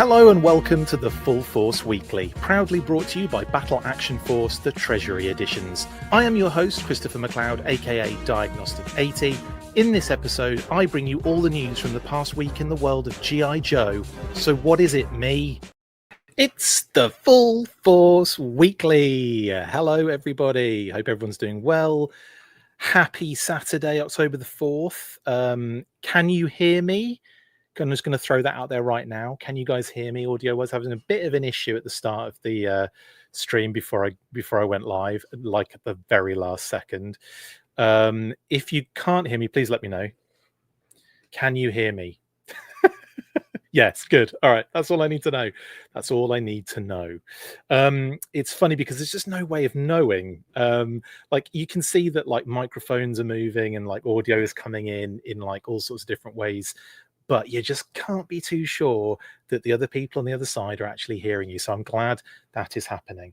Hello and welcome to the Full Force Weekly, proudly brought to you by Battle Action Force, the Treasury Editions. I am your host, Christopher McLeod AKA Diagnostic 80. In this episode, I bring you all the news from the past week in the world of G.I. Joe. So what is it, me? It's the Full Force Weekly. Hello, everybody. Hope everyone's doing well. Happy Saturday, October the 4th. Can you hear me? I'm just going to throw that out there right now. Can you guys hear me? Audio was having a bit of an issue at the start of the stream before I went live, like at the very last second. If you can't hear me, please let me know. Can you hear me? Yes, good. All right, that's all I need to know. That's all I need to know. It's funny because there's just no way of knowing. Like you can see that like microphones are moving and like audio is coming in like all sorts of different ways. But you just can't be too sure that the other people on the other side are actually hearing you. So I'm glad that is happening.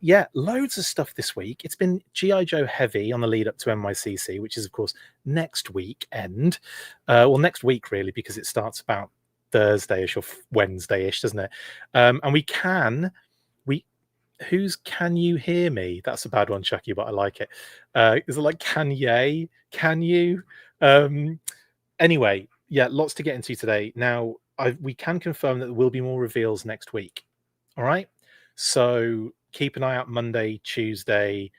Yeah, loads of stuff this week. It's been G.I. Joe heavy on the lead up to NYCC, which is, of course, next weekend. Well, next week, really, because it starts about Thursday-ish or Wednesday-ish, doesn't it? And who's Can You Hear Me? That's a bad one, Chucky, but I like it. Is it like Kanye? Can you? Anyway, yeah, lots to get into today. Now, we can confirm that there will be more reveals next week. All right? So keep an eye out Monday, Tuesday,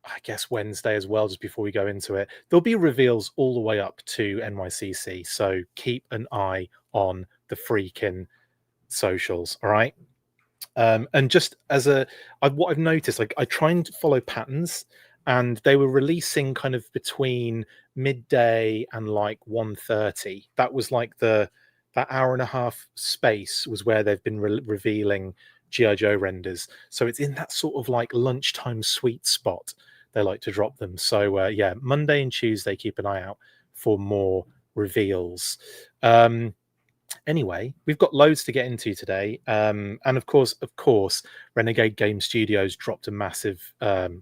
I guess Wednesday as well, just before we go into it. There'll be reveals all the way up to NYCC. So keep an eye on the freaking socials. All right? And just as what I've noticed, like I try and follow patterns, and they were releasing kind of between midday and like 1:30. That was like that hour and a half space was where they've been revealing G.I. Joe renders. So it's in that sort of like lunchtime sweet spot they like to drop them. So yeah, Monday and Tuesday, keep an eye out for more reveals. Anyway, we've got loads to get into today. And of course, Renegade Game Studios dropped a massive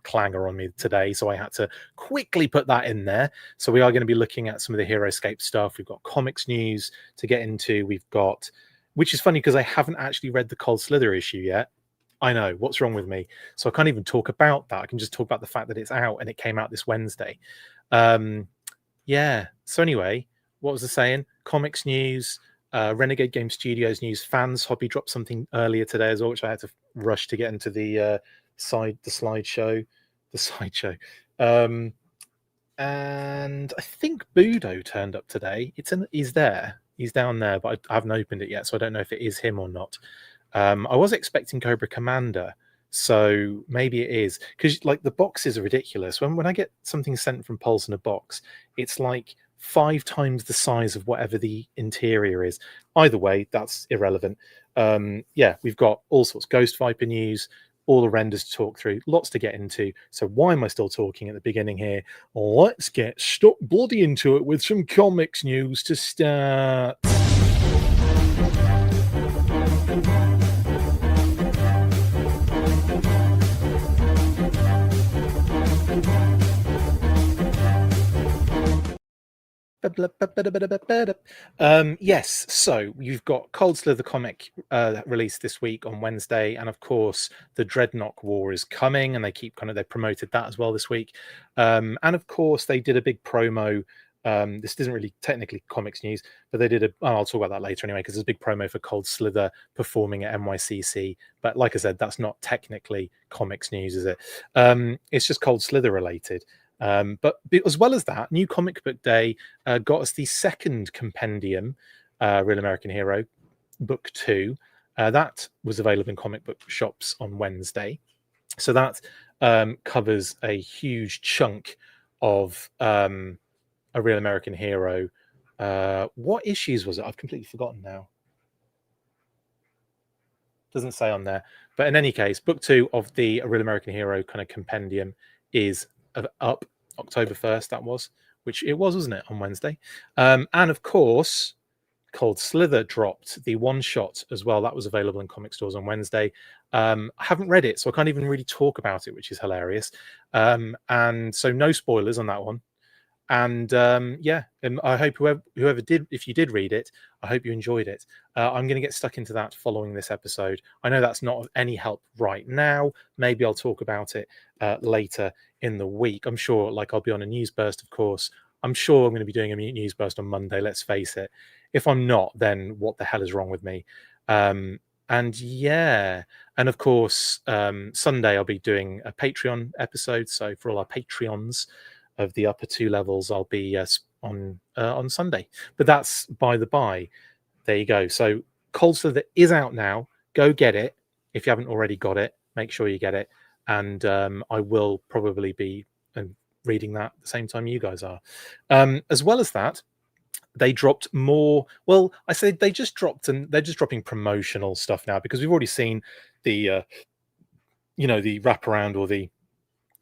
clanger on me today. So I had to quickly put that in there. So we are going to be looking at some of the HeroScape stuff. We've got comics news to get into. We've got, which is funny because I haven't actually read the Cold Slither issue yet. I know, what's wrong with me? So I can't even talk about that. I can just talk about the fact that it's out and it came out this Wednesday. Yeah. So anyway, what was I saying? Comics news. Renegade Game Studios news. Fans Hobby dropped something earlier today as well, which I had to rush to get into the slideshow. And I think Budo turned up today. He's there. He's down there, but I haven't opened it yet, so I don't know if it is him or not. I was expecting Cobra Commander, so maybe it is, because like the boxes are ridiculous. When I get something sent from Pulse in a box, it's like 5 times the size of whatever the interior is. Either way, that's irrelevant. Yeah, we've got all sorts. Ghost Viper news, all the renders to talk through, lots to get into. So why am I still talking at the beginning here? Let's get stuck bloody into it with some comics news to start. Yes, so you've got Cold Slither comic released this week on Wednesday, and of course the Dreadnought War is coming, and they promoted that as well this week. And of course they did a big promo. This isn't really technically comics news, but they did I'll talk about that later anyway, because there's a big promo for Cold Slither performing at NYCC. But like I said, that's not technically comics news, is it? It's just Cold Slither related. But as well as that, New Comic Book Day got us the second compendium, Real American Hero, Book 2. That was available in comic book shops on Wednesday. So that covers a huge chunk of a Real American Hero. What issues was it? I've completely forgotten now. Doesn't say on there. But in any case, Book 2 of the Real American Hero kind of compendium is up October 1st, that was, which it was, wasn't it, on Wednesday? And of course, Cold Slither dropped the one shot as well. That was available in comic stores on Wednesday. I haven't read it, so I can't even really talk about it, which is hilarious. And so no spoilers on that one. And yeah, and I hope whoever did, if you did read it, I hope you enjoyed it. I'm going to get stuck into that following this episode. I know that's not of any help right now. Maybe I'll talk about it later in the week. I'm sure, like, I'll be on a news burst, of course. I'm sure I'm going to be doing a news burst on Monday. Let's face it. If I'm not, then what the hell is wrong with me? And yeah, and of course, Sunday I'll be doing a Patreon episode. So for all our Patreons of the upper two levels, I'll be on Sunday. But that's by the by. There you go. So Cold Slither is out now. Go get it if you haven't already got it. Make sure you get it, and I will probably be reading that at the same time you guys are. As well as that, they dropped more. Well, I say they just dropped, and they're just dropping promotional stuff now because we've already seen the the wraparound, or the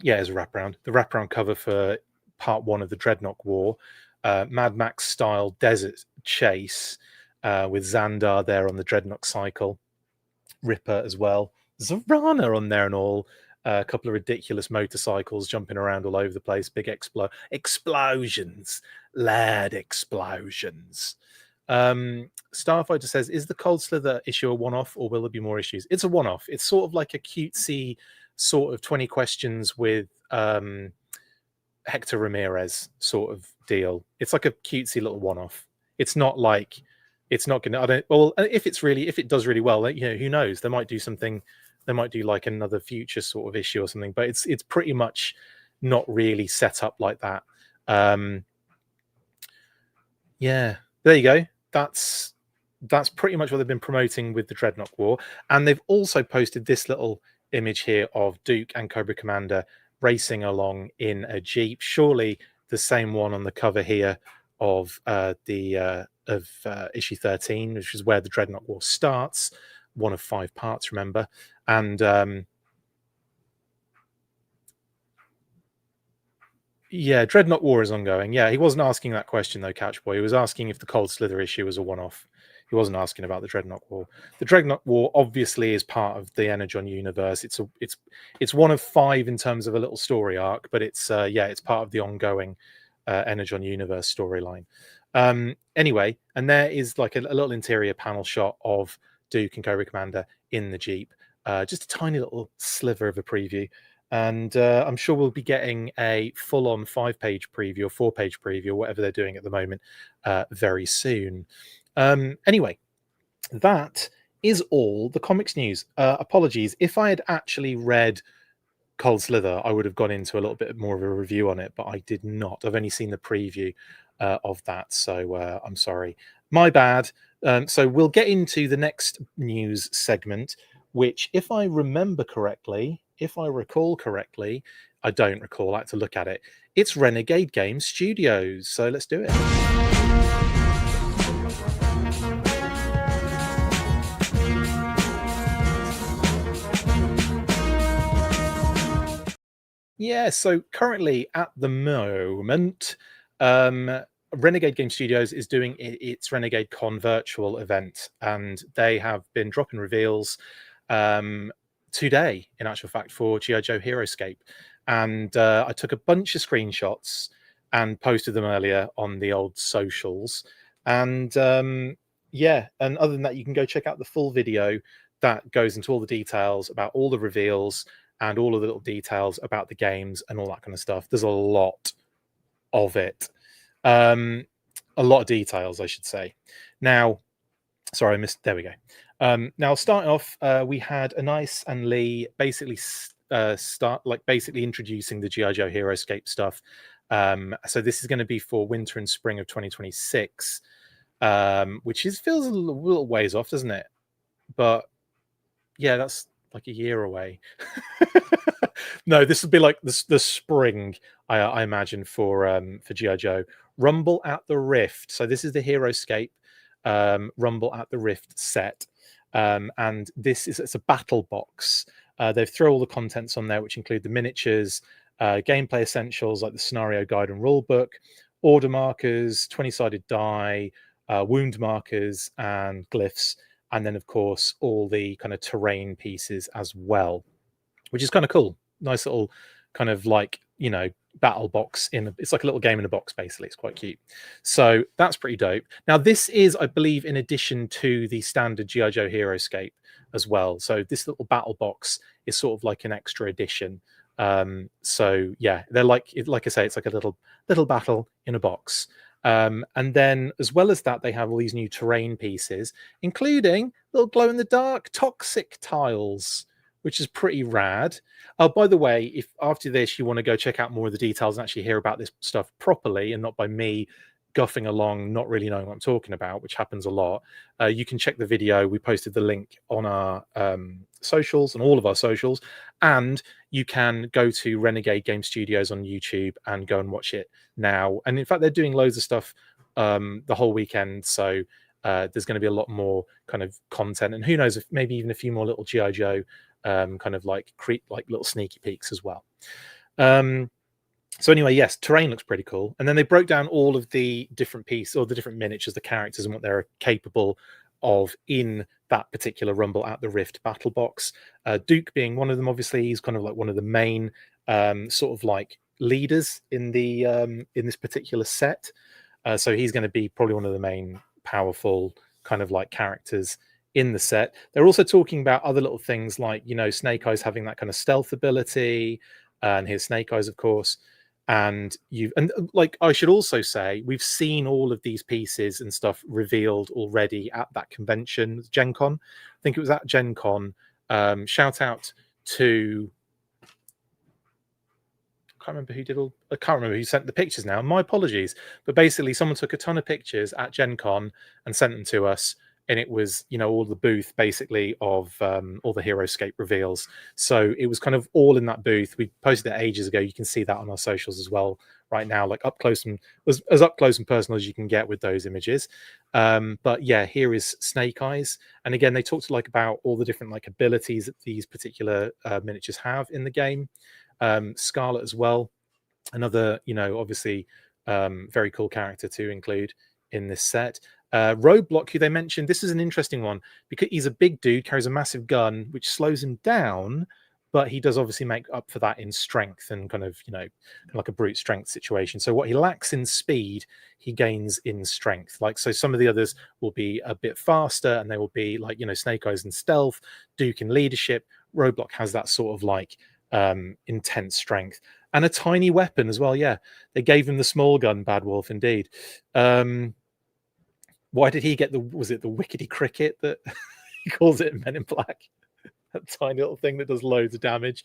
it's a wraparound. The wraparound cover for part 1 of the Dreadnought War, Mad Max style desert chase with Xandar there on the Dreadnought cycle, Ripper as well, Zorana on there and all. A couple of ridiculous motorcycles jumping around all over the place, big explosions, loud explosions. Starfighter says, is the Cold Slither issue a one-off, or will there be more issues? It's a one-off. It's sort of like a cutesy sort of 20 questions with Hector Ramirez sort of deal. It's like a cutesy little one-off. It's not like, it's not gonna, I don't, well, if it does really well, who knows, they might do something. They might do like another future sort of issue or something, but it's pretty much not really set up like that. Yeah, there you go. That's pretty much what they've been promoting with the Dreadnought War. And they've also posted this little image here of Duke and Cobra Commander racing along in a Jeep. Surely the same one on the cover here of issue 13, which is where the Dreadnought War starts. One of 5 parts, remember. And yeah, Dreadnought War is ongoing. Yeah, he wasn't asking that question though, Catchboy. He was asking if the Cold Slither issue was a one-off. He wasn't asking about the Dreadnought War. The Dreadnought War obviously is part of the Energon universe. It's one of 5 in terms of a little story arc, but it's part of the ongoing Energon universe storyline. Anyway, and there is like a little interior panel shot of Duke and Cobra Commander in the Jeep. Just a tiny little sliver of a preview. And I'm sure we'll be getting a full-on 5-page preview or 4-page preview, or whatever they're doing at the moment, very soon. Anyway, that is all the comics news. Apologies. If I had actually read Cold Slither, I would have gone into a little bit more of a review on it, but I did not. I've only seen the preview of that, so I'm sorry. My bad. So we'll get into the next news segment, which, if I remember correctly, if I recall correctly, I don't recall, I had to look at it. It's Renegade Game Studios. So let's do it. Yeah, so currently at the moment, Renegade Game Studios is doing its Renegade Con virtual event, and they have been dropping reveals today, in actual fact, for G.I. Joe HeroScape. And I took a bunch of screenshots and posted them earlier on the old socials. And yeah, and other than that, you can go check out the full video that goes into all the details about all the reveals and all of the little details about the games and all that kind of stuff. There's a lot of it. A lot of details, I should say. Now, sorry, I missed. There we go. Now, starting off, we had Anais and Lee basically basically introducing the G.I. Joe HeroScape stuff. So this is going to be for winter and spring of 2026, which feels a little ways off, doesn't it? But yeah, that's like a year away. No, this would be like the spring, I imagine, for G.I. Joe. Rumble at the Rift. So this is the HeroScape Rumble at the Rift set. And it's a battle box. They've thrown all the contents on there, which include the miniatures, gameplay essentials like the scenario guide and rule book, order markers, 20-sided die, wound markers, and glyphs. And then, of course, all the kind of terrain pieces as well, which is kind of cool. Nice little kind of like, battle box it's like a little game in a box, basically. It's quite cute, so that's pretty dope. Now this is, I believe, in addition to the standard GI Joe Heroescape as well, so this little battle box is sort of like an extra edition. So yeah, they're like I say, it's like a little battle in a box. And then as well as that, they have all these new terrain pieces, including little glow in the dark toxic tiles, which is pretty rad. Oh, by the way, if after this you want to go check out more of the details and actually hear about this stuff properly and not by me guffing along, not really knowing what I'm talking about, which happens a lot, you can check the video. We posted the link on our socials and all of our socials, and you can go to Renegade Game Studios on YouTube and go and watch it now. And in fact, they're doing loads of stuff the whole weekend, so there's going to be a lot more kind of content, and who knows, if maybe even a few more little GI Joe kind of like little sneaky peeks as well. So anyway, yes, terrain looks pretty cool. And then they broke down all of the different pieces, or the different miniatures, the characters, and what they're capable of in that particular Rumble at the Rift battle box. Duke being one of them, obviously. He's kind of like one of the main sort of like leaders in the in this particular set. So he's going to be probably one of the main powerful kind of like characters in the set. They're also talking about other little things like, you know, Snake Eyes having that kind of stealth ability, and his Snake Eyes, of course. And like, I should also say, we've seen all of these pieces and stuff revealed already at that convention, Gen Con. I think it was at Gen Con. Shout out to, I can't remember who sent the pictures now. My apologies. But basically, someone took a ton of pictures at Gen Con and sent them to us. And it was, you know, all the booth basically of all the Heroescape reveals. So it was kind of all in that booth. We posted it ages ago. You can see that on our socials as well right now, like up close and as up close and personal as you can get with those images. But yeah, here is Snake Eyes. And again, they talked like about all the different like abilities that these particular miniatures have in the game. Scarlet as well, another, you know, obviously very cool character to include in this set. Roadblock, who they mentioned, this is an interesting one because he's a big dude, carries a massive gun, which slows him down, but he does obviously make up for that in strength and kind of, you know, like a brute strength situation. So what he lacks in speed, he gains in strength. Like, so some of the others will be a bit faster and they will be like, you know, Snake Eyes in stealth, Duke in leadership. Roadblock has that sort of like intense strength and a tiny weapon as well. Yeah, they gave him the small gun, Bad Wolf, indeed. Why did he get was it the Wickety Cricket that he calls it in Men in Black? That tiny little thing that does loads of damage.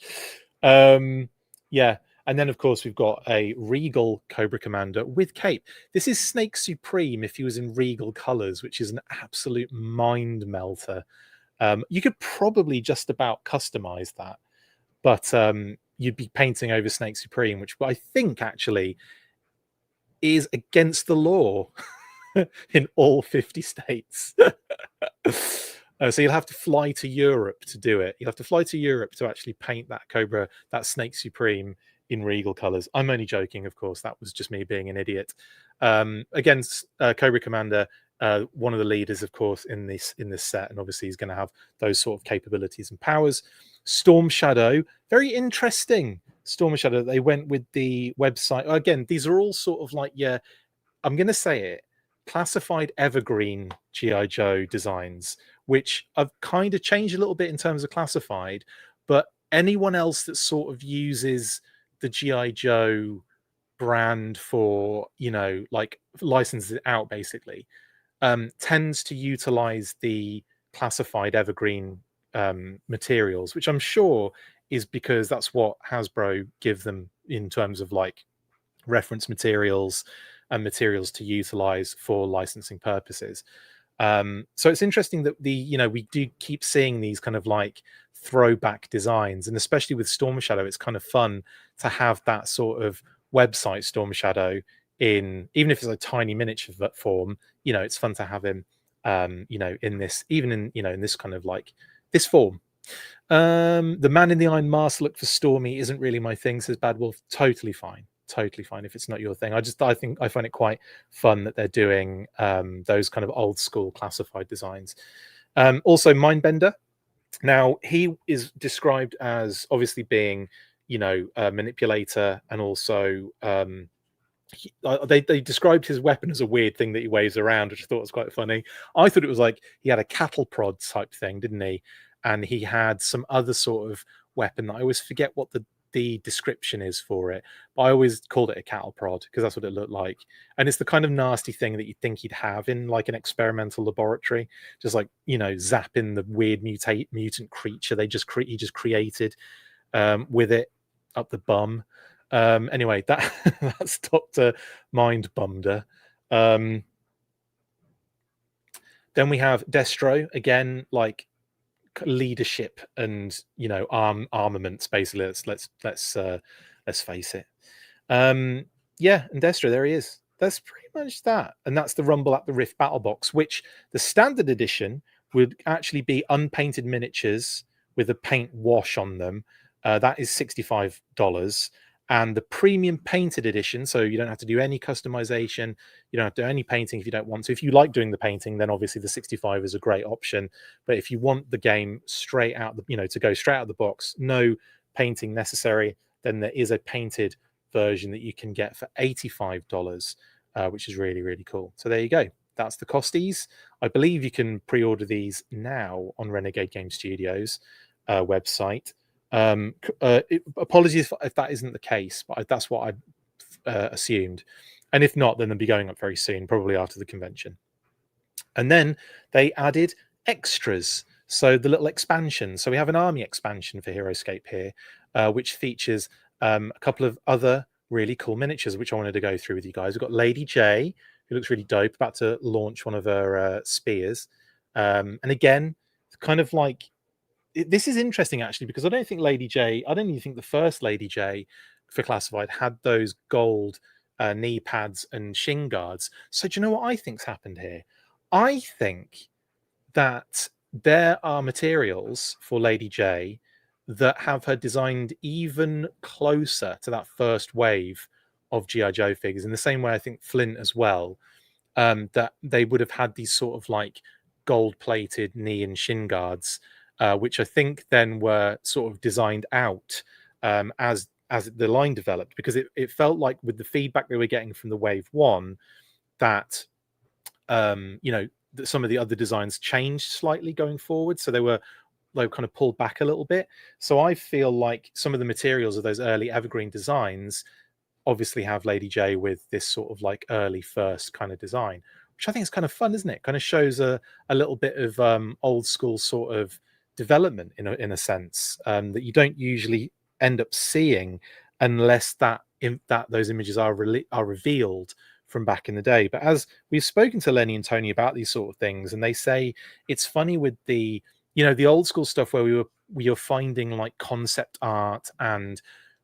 Yeah. And then, of course, we've got a Regal Cobra Commander with cape. This is Snake Supreme if he was in Regal colors, which is an absolute mind melter. You could probably just about customize that, but you'd be painting over Snake Supreme, which I think actually is against the law in all 50 states. So you'll have to fly to Europe to do it. You'll have to fly to Europe to actually paint that Cobra, that Snake Supreme in Regal colors. I'm only joking, of course. That was just me being an idiot. Against Cobra Commander, one of the leaders, of course, in this set, and obviously he's going to have those sort of capabilities and powers. Storm Shadow, very interesting. Storm Shadow, they went with the website. Again, these are all sort of like, yeah, I'm going to say it, classified evergreen GI Joe designs, which I've kind of changed a little bit in terms of classified, but anyone else that sort of uses the GI Joe brand for, you know, like licenses it out basically, tends to utilize the classified evergreen materials, which I'm sure is because that's what Hasbro give them in terms of like reference materials and materials to utilize for licensing purposes. So it's interesting that we do keep seeing these kind of like throwback designs, and especially with Storm Shadow, it's kind of fun to have that sort of website Storm Shadow in, even if it's a tiny miniature form, you know, it's fun to have him, you know, in this, even in, you know, in this kind of like this form. The Man in the Iron Mask look for Stormy isn't really my thing, says Bad Wolf. Totally fine if it's not your thing. I find it quite fun that they're doing those kind of old school classified designs. Also Mindbender. Now he is described as obviously being, manipulator, and also they described his weapon as a weird thing that he waves around, which I thought was quite funny. I thought it was like he had a cattle prod type thing, didn't he? And he had some other sort of weapon that I always forget what the description is for it, but I always called it a cattle prod because that's what it looked like. And it's the kind of nasty thing that you'd think he'd have in like an experimental laboratory, just like zapping the weird mutant creature he just created with it up the bum. Anyway, that's Dr. Mind Bumder. Then we have Destro again, like leadership and armaments. Basically, let's face it. And Destro, there he is. That's pretty much that, and that's the Rumble at the Rift battle box, which the standard edition would actually be unpainted miniatures with a paint wash on them. That is $65. And the premium painted edition, so you don't have to do any customization, you don't have to do any painting if you don't want to. If you like doing the painting, then obviously the 65 is a great option. But if you want the game straight out to go straight out of the box, no painting necessary, then there is a painted version that you can get for $85, which is really, really cool. So there you go. That's the costies. I believe you can pre-order these now on Renegade Game Studios website. Apologies if that isn't the case, but that's what I assumed. And if not, then they'll be going up very soon, probably after the convention. And then they added extras, so the little expansion. So we have an army expansion for Heroescape here, which features a couple of other really cool miniatures, which I wanted to go through with you guys. We've got Lady J, who looks really dope, about to launch one of her spears. And again, kind of like, this is interesting actually, because I don't even think the first Lady J for Classified had those gold knee pads and shin guards. So do you know what I think's happened here? I think that there are materials for Lady J that have her designed even closer to that first wave of G.I. Joe figures, in the same way I think Flint as well, that they would have had these sort of like gold-plated knee and shin guards, which I think then were sort of designed out as the line developed, because it felt like with the feedback they were getting from the Wave 1 that that some of the other designs changed slightly going forward, so they were kind of pulled back a little bit. So I feel like some of the materials of those early Evergreen designs obviously have Lady J with this sort of like early first kind of design, which I think is kind of fun, isn't it? Kind of shows a little bit of old school sort of development in a sense that you don't usually end up seeing unless those images are revealed from back in the day. But as we've spoken to Lenny and Tony about these sort of things, and they say it's funny with the old school stuff where we were finding like concept art and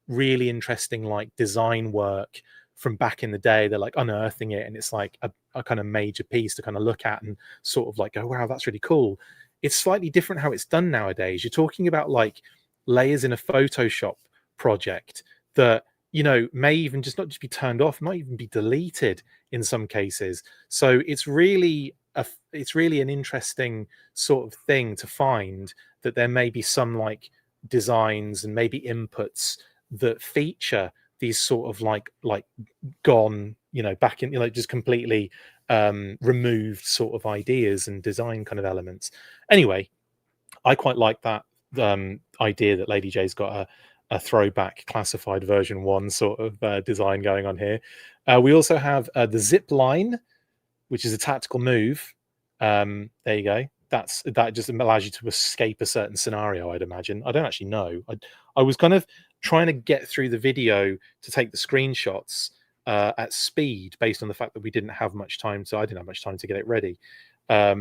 really interesting like design work from back in the day. They're like unearthing it, and it's like a kind of major piece to kind of look at and sort of like go, wow, that's really cool. It's slightly different how it's done nowadays. You're talking about like layers in a Photoshop project that may even just not just be turned off, might even be deleted in some cases. So it's really an interesting sort of thing to find that there may be some like designs and maybe inputs that feature these sort of like gone back in just completely removed sort of ideas and design kind of elements. Anyway, I quite like that idea that Lady J's got a throwback Classified version 1 sort of design going on here. We also have the zip line, which is a tactical move. There you go. That just allows you to escape a certain scenario, I'd imagine. I don't actually know. I was kind of trying to get through the video to take the screenshots at speed, based on the fact that we didn't have much time. So I didn't have much time to get it ready. But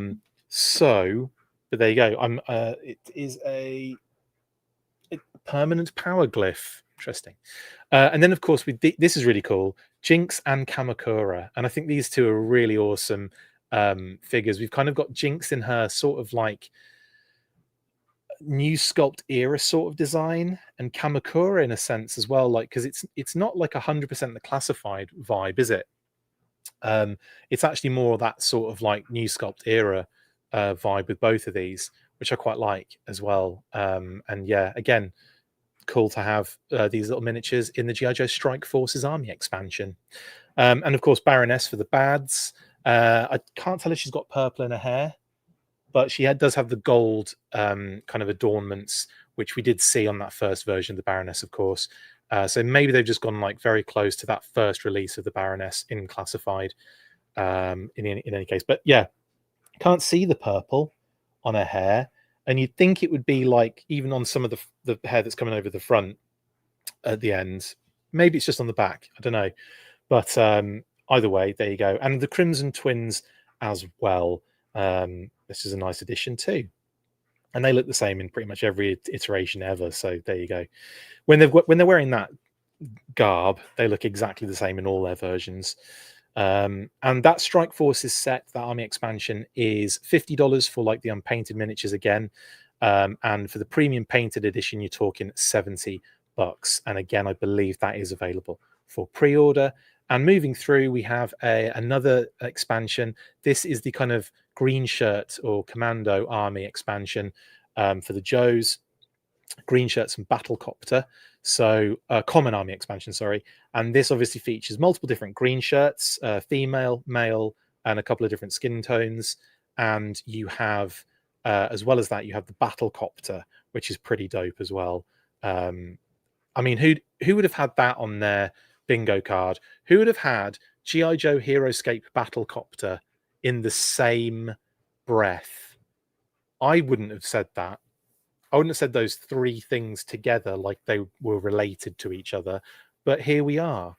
there you go. It is a permanent power glyph. Interesting. And then, of course, this is really cool. Jinx and Kamakura. And I think these two are really awesome figures. We've kind of got Jinx in her sort of like new sculpt era sort of design, and Kamakura in a sense as well, like, because it's not like 100% the Classified vibe, is it? It's actually more that sort of like new sculpt era vibe with both of these, which I quite like as well. And yeah, again, cool to have these little miniatures in the G.I. Joe Strike Forces Army expansion. And of course, Baroness for the bads. I can't tell if she's got purple in her hair, but she does have the gold kind of adornments, which we did see on that first version of the Baroness, of course. So maybe they've just gone like very close to that first release of the Baroness in classified in any case. But yeah, can't see the purple on her hair. And you'd think it would be like, even on some of the hair that's coming over the front at the end. Maybe it's just on the back. I don't know. But either way, there you go. And the Crimson Twins as well. This is a nice addition too. And they look the same in pretty much every iteration ever. So there you go. When they're wearing that garb, they look exactly the same in all their versions. And that Strike Forces set, that army expansion, is $50 for like the unpainted miniatures again. And for the premium painted edition, you're talking $70. And again, I believe that is available for pre-order. And moving through, we have another expansion. This is the kind of green shirt or commando army expansion for the Joes. Green shirts and Battlecopter. So common army expansion, sorry. And this obviously features multiple different green shirts, female, male, and a couple of different skin tones. And you have, as well as that, you have the Battlecopter, which is pretty dope as well. I mean, who would have had that on their bingo card? Who would have had G.I. Joe Heroescape Battlecopter in the same breath? I wouldn't have said that. I wouldn't have said those three things together like they were related to each other, but here we are.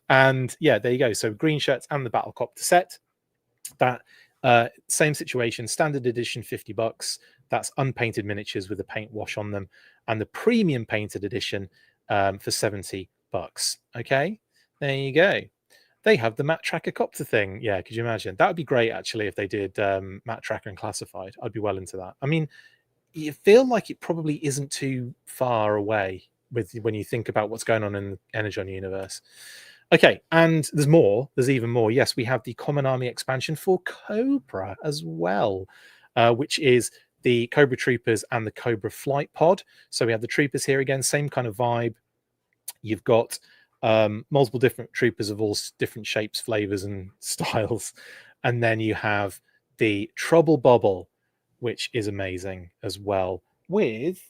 And yeah, there you go. So green shirts and the Battlecopter set. That same situation, standard edition, $50. That's unpainted miniatures with a paint wash on them, and the premium painted edition for $70. Okay, there you go. They have the Matt Tracker copter thing. Yeah, could you imagine? That would be great actually if they did Matt Tracker and classified. I'd be well into that. I mean, you feel like it probably isn't too far away when you think about what's going on in the Energon universe. Okay, and there's more. There's even more. Yes, we have the Common Army expansion for Cobra as well, which is the Cobra Troopers and the Cobra Flight Pod. So we have the Troopers here again, same kind of vibe. You've got multiple different troopers of all different shapes, flavors, and styles. And then you have the Trouble Bubble, which is amazing as well. With,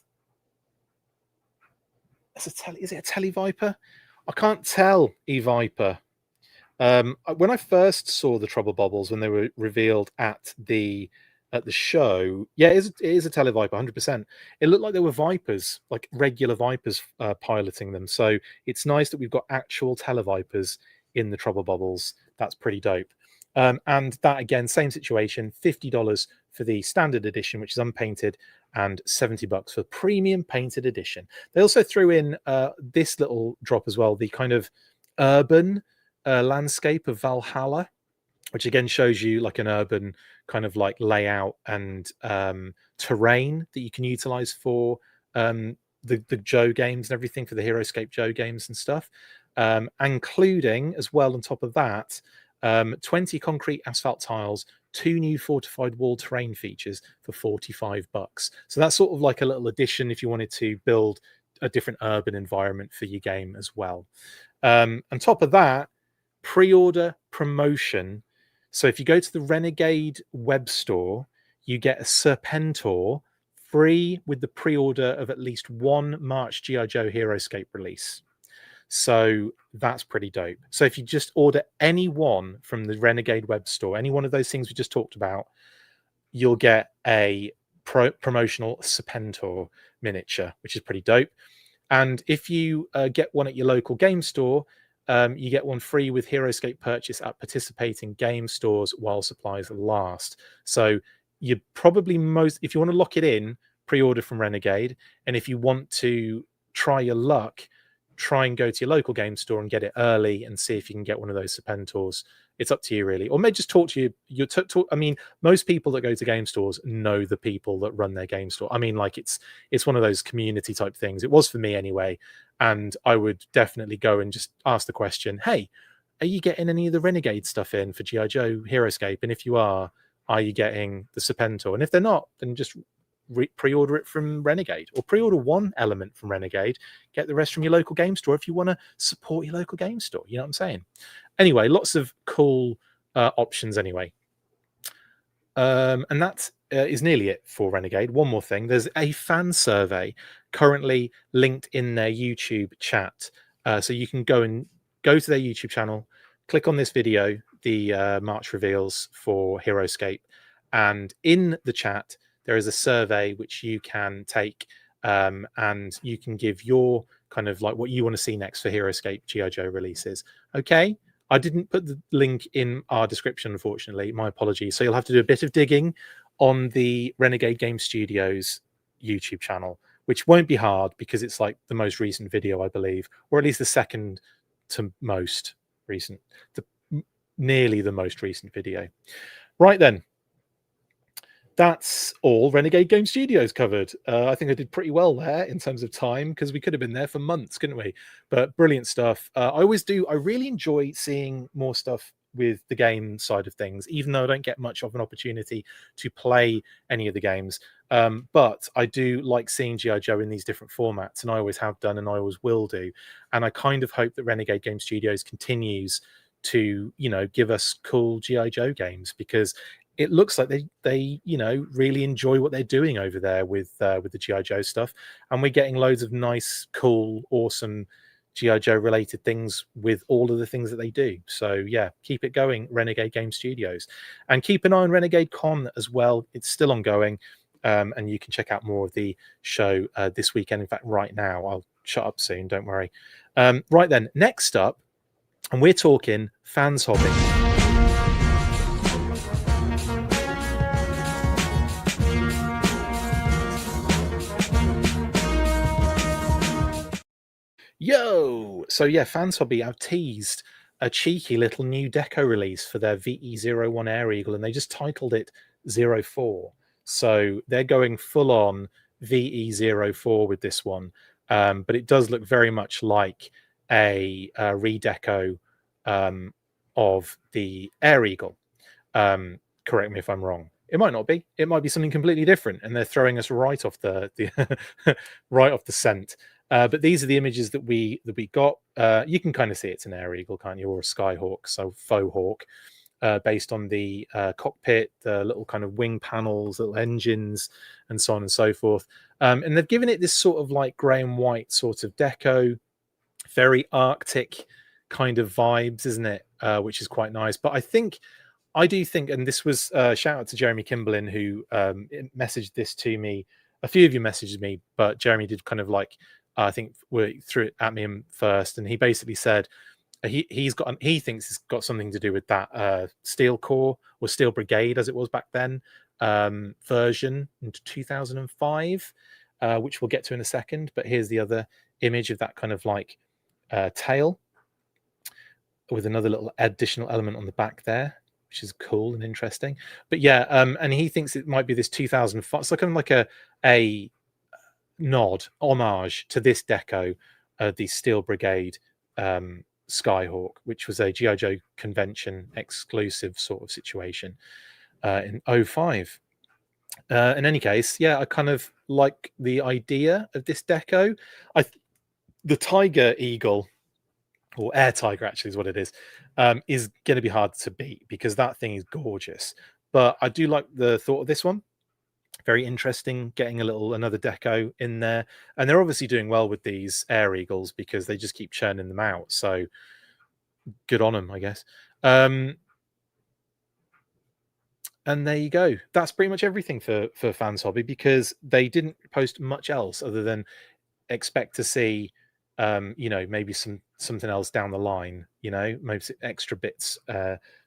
is it a Televiper? I can't tell, E-Viper. When I first saw the Trouble Bubbles, when they were revealed at the show, yeah, it is a Televiper, 100%. It looked like there were Vipers, like regular Vipers piloting them. So it's nice that we've got actual Televipers in the Trouble Bubbles. That's pretty dope. And that, again, same situation, $50 for the standard edition, which is unpainted, and $70 for premium painted edition. They also threw in this little drop as well, the kind of urban landscape of Valhalla, which again shows you like an urban kind of like layout and terrain that you can utilize for the Joe games and everything, for the Heroescape Joe games and stuff, including as well on top of that 20 concrete asphalt tiles, 2 new fortified wall terrain features for $45. So that's sort of like a little addition if you wanted to build a different urban environment for your game as well. On top of that, pre-order promotion. So if you go to the Renegade web store, you get a Serpentor free with the pre-order of at least one March G.I. Joe Heroescape release. So that's pretty dope. So if you just order any one from the Renegade web store, any one of those things we just talked about, you'll get a promotional Serpentor miniature, which is pretty dope. And if you get one at your local game store, you get one free with Heroescape purchase at participating game stores while supplies last. So you probably if you want to lock it in, pre-order from Renegade. And if you want to try your luck, try and go to your local game store and get it early and see if you can get one of those Serpentors. It's up to you, really. Or maybe just talk to you. I mean, most people that go to game stores know the people that run their game store. I mean, like it's one of those community type things. It was for me anyway. And I would definitely go and just ask the question, hey, are you getting any of the Renegade stuff in for G.I. Joe Heroescape? And if you are you getting the Serpentor? And if they're not, then just pre-order it from Renegade, or pre-order one element from Renegade, get the rest from your local game store if you want to support your local game store. You know what I'm saying? Anyway, lots of cool options anyway. And that is nearly it for Renegade. One more thing. There's a fan survey currently linked in their YouTube chat. So you can go to their YouTube channel, click on this video, the March reveals for HeroScape. And in the chat, there is a survey which you can take, and you can give your kind of like what you want to see next for HeroScape G.I. Joe releases. Okay. I didn't put the link in our description, unfortunately. My apologies. So you'll have to do a bit of digging on the Renegade Game Studios YouTube channel, which won't be hard because it's like the most recent video, I believe, or at least the second to most recent, nearly the most recent video. Right then. That's all Renegade Game Studios covered. I think I did pretty well there in terms of time, because we could have been there for months, couldn't we? But brilliant stuff. I really enjoy seeing more stuff with the game side of things, even though I don't get much of an opportunity to play any of the games. But I do like seeing G.I. Joe in these different formats, and I always have done, and I always will do. And I kind of hope that Renegade Game Studios continues to, give us cool G.I. Joe games, because it looks like they really enjoy what they're doing over there with the G.I. Joe stuff, and we're getting loads of nice, cool, awesome G.I. Joe related things with all of the things that they do. So yeah, keep it going, Renegade Game Studios, and keep an eye on Renegade Con as well. It's still ongoing, and you can check out more of the show this weekend. In fact, right now, I'll shut up soon. Don't worry. Right then, next up, and we're talking Fans Hobby. Yo! So yeah, Fans Hobby have teased a cheeky little new deco release for their VE01 Air Eagle, and they just titled it 04. So they're going full on VE04 with this one. But it does look very much like a redeco of the Air Eagle. Correct me if I'm wrong. It might not be. It might be something completely different, and they're throwing us right off the right off the scent. But these are the images that we got. You can kind of see it's an Air Eagle, can't you, or a Skyhawk, so faux hawk, based on the cockpit, the little kind of wing panels, little engines, and so on and so forth. And they've given it this sort of like grey and white sort of deco, very Arctic kind of vibes, isn't it? Which is quite nice. But I do think, and this was shout out to Jeremy Kimberlin, who messaged this to me. A few of you messaged me, but Jeremy did kind of like, I think we threw it at me first, and he basically said he thinks it's got something to do with that Steel Corps or Steel Brigade, as it was back then, version into 2005, which we'll get to in a second. But here's the other image of that kind of like tail with another little additional element on the back there, which is cool and interesting. But yeah, and he thinks it might be this 2005. It's kind of like a nod, homage to this deco, the Steel Brigade Skyhawk, which was a G.I. Joe convention exclusive sort of situation in 05. In any case, yeah, I kind of like the idea of this deco. The Tiger Eagle, or Air Tiger actually is what it is going to be hard to beat, because that thing is gorgeous. But I do like the thought of this one. Very interesting, getting another deco in there. And they're obviously doing well with these Air Eagles, because they just keep churning them out. So good on them, I guess. And there you go. That's pretty much everything for Fans Hobby, because they didn't post much else other than expect to see maybe something else down the line, maybe some extra bits,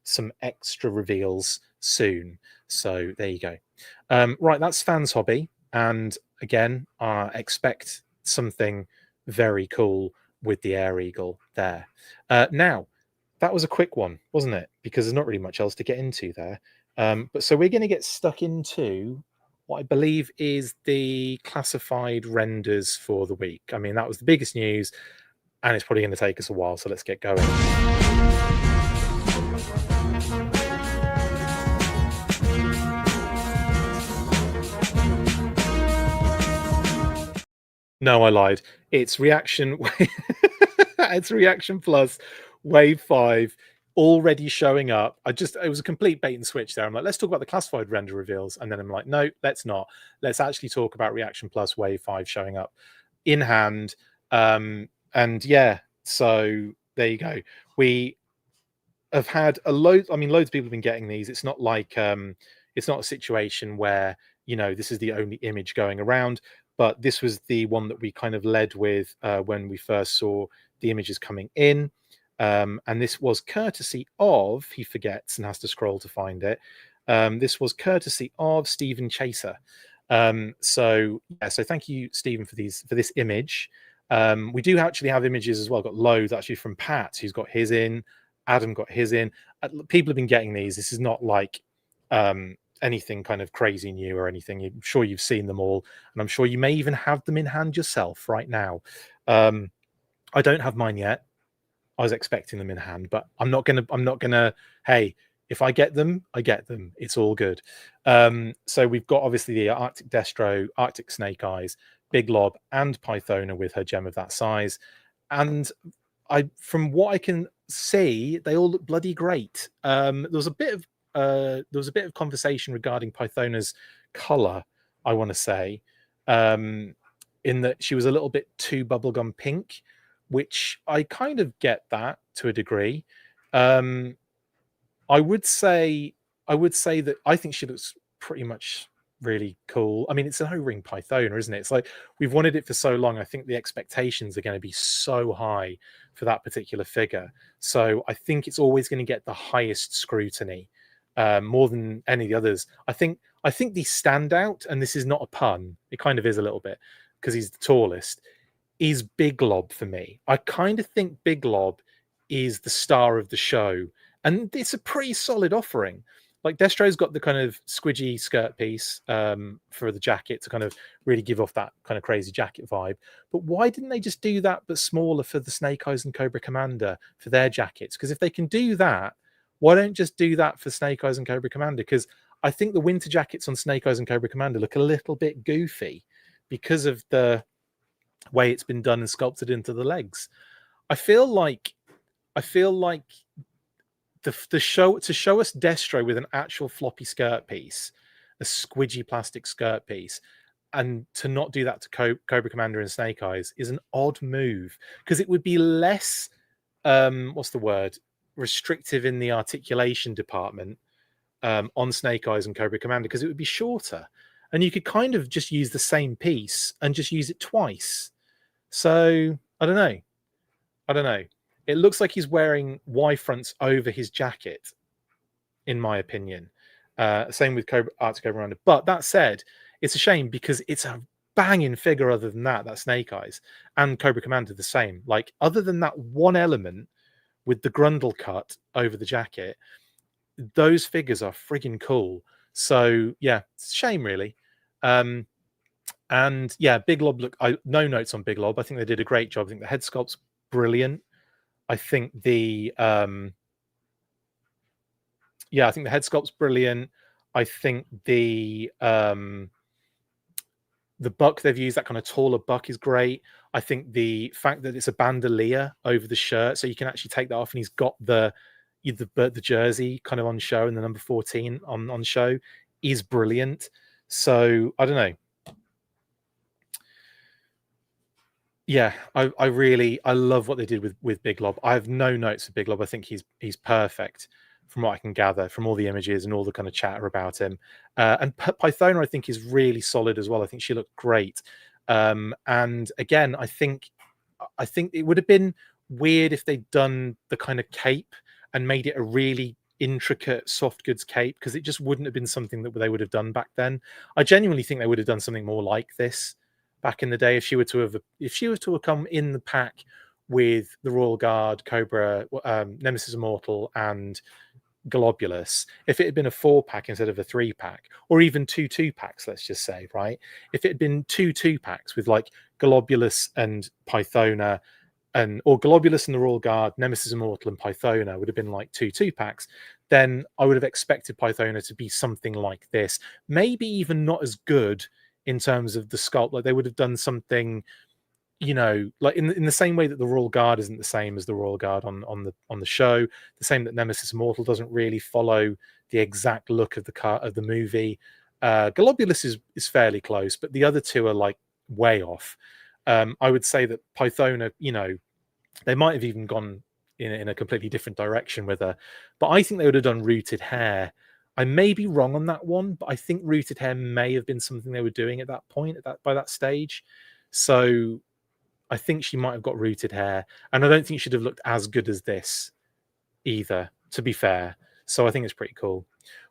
some extra reveals soon. So there you go. Right, that's Fans Hobby, and again, expect something very cool with the Air Eagle there. Now, that was a quick one, wasn't it? Because there's not really much else to get into there. But so we're going to get stuck into what I believe is the classified renders for the week. I mean, that was the biggest news, and it's probably going to take us a while, so let's get going. No, I lied. It's reaction. It's reaction plus wave 5 already showing up. It was a complete bait and switch there. I'm like, let's talk about the classified render reveals, and then I'm like, no, let's not. Let's actually talk about reaction plus wave 5 showing up in hand. And yeah, so there you go. We have had a load. I mean, loads of people have been getting these. It's not like it's not a situation where this is the only image going around, but this was the one that we kind of led with when we first saw the images coming in. And this was courtesy of, he forgets and has to scroll to find it. This was courtesy of Stephen Chaser. So yeah, so thank you, Stephen, for this image. We do actually have images as well. Got loads actually from Pat, who's got his in. Adam got his in. People have been getting these. This is not like anything kind of crazy new or anything. I'm sure you've seen them all, and I'm sure you may even have them in hand yourself right now. I don't have mine yet. I was expecting them in hand, but I'm not gonna. Hey, if I get them, I get them. It's all good. So we've got obviously the Arctic Destro, Arctic Snake Eyes, Big Lob, and Pythona with her gem of that size. And from what I can see, they all look bloody great. There was a bit of conversation regarding Pythona's color, I want to say, in that she was a little bit too bubblegum pink, which I kind of get that to a degree. I would say that I think she looks pretty much really cool. I mean, it's an O-ring Pythona, isn't it? It's like we've wanted it for so long. I think the expectations are going to be so high for that particular figure. So I think it's always going to get the highest scrutiny, more than any of the others. I think the standout, and this is not a pun, it kind of is a little bit because he's the tallest, is Big Lob for me. I kind of think Big Lob is the star of the show, and it's a pretty solid offering. Like Destro's got the kind of squidgy skirt piece for the jacket to kind of really give off that kind of crazy jacket vibe. But why didn't they just do that but smaller for the Snake Eyes and Cobra Commander for their jackets? Because if they can do that, why don't just do that for Snake Eyes and Cobra Commander? Because I think the winter jackets on Snake Eyes and Cobra Commander look a little bit goofy because of the way it's been done and sculpted into the legs. I feel like the show to show us Destro with an actual floppy skirt piece, a squidgy plastic skirt piece, and to not do that to Cobra Commander and Snake Eyes is an odd move because it would be less what's the word, restrictive in the articulation department on Snake Eyes and Cobra Commander because it would be shorter and you could kind of just use the same piece and just use it twice. So I don't know. It looks like he's wearing Y fronts over his jacket, in my opinion. Same with Arctic Cobra Commander. But that said, it's a shame because it's a banging figure other than that Snake Eyes and Cobra Commander the same. Like, other than that one element with the grundle cut over the jacket, those figures are friggin' cool. So, yeah, it's a shame, really. And yeah, Big Lob, no notes on Big Lob. I think they did a great job. I think the head sculpt's brilliant. I think the head sculpt's brilliant. I think the buck they've used, that kind of taller buck, is great. I think the fact that it's a bandolier over the shirt, so you can actually take that off, and he's got the jersey kind of on show and the number 14 on show is brilliant. So I don't know. Yeah, I love what they did with Big Lob. I have no notes of Big Lob. I think he's perfect from what I can gather from all the images and all the kind of chatter about him. And Pythona, I think, is really solid as well. I think she looked great. And again, I think it would have been weird if they'd done the kind of cape and made it a really intricate soft goods cape, because it just wouldn't have been something that they would have done back then. I genuinely think they would have done something more like this back in the day if she were to have come in the pack with the Royal Guard, Cobra, Nemesis Immortal, and Globulus. If it had been a 4-pack instead of a 3-pack, or even 2 2-packs, let's just say, right? If it had been 2 2-packs with like Globulus and Pythona, or Globulus and the Royal Guard, Nemesis Immortal, and Pythona would have been like 2 2-packs, then I would have expected Pythona to be something like this. Maybe even not as good in terms of the sculpt. Like, they would have done something like in the same way that the Royal Guard isn't the same as the Royal Guard on the show, the same that Nemesis Immortal doesn't really follow the exact look of the movie. Globulus is fairly close, but the other two are like way off. I would say that Pythona, they might have even gone in a completely different direction with her, but I think they would have done Rooted Hair. I may be wrong on that one, but I think Rooted Hair may have been something they were doing at that point, by that stage. So I think she might have got Rooted Hair, and I don't think she'd have looked as good as this either, to be fair. So I think it's pretty cool.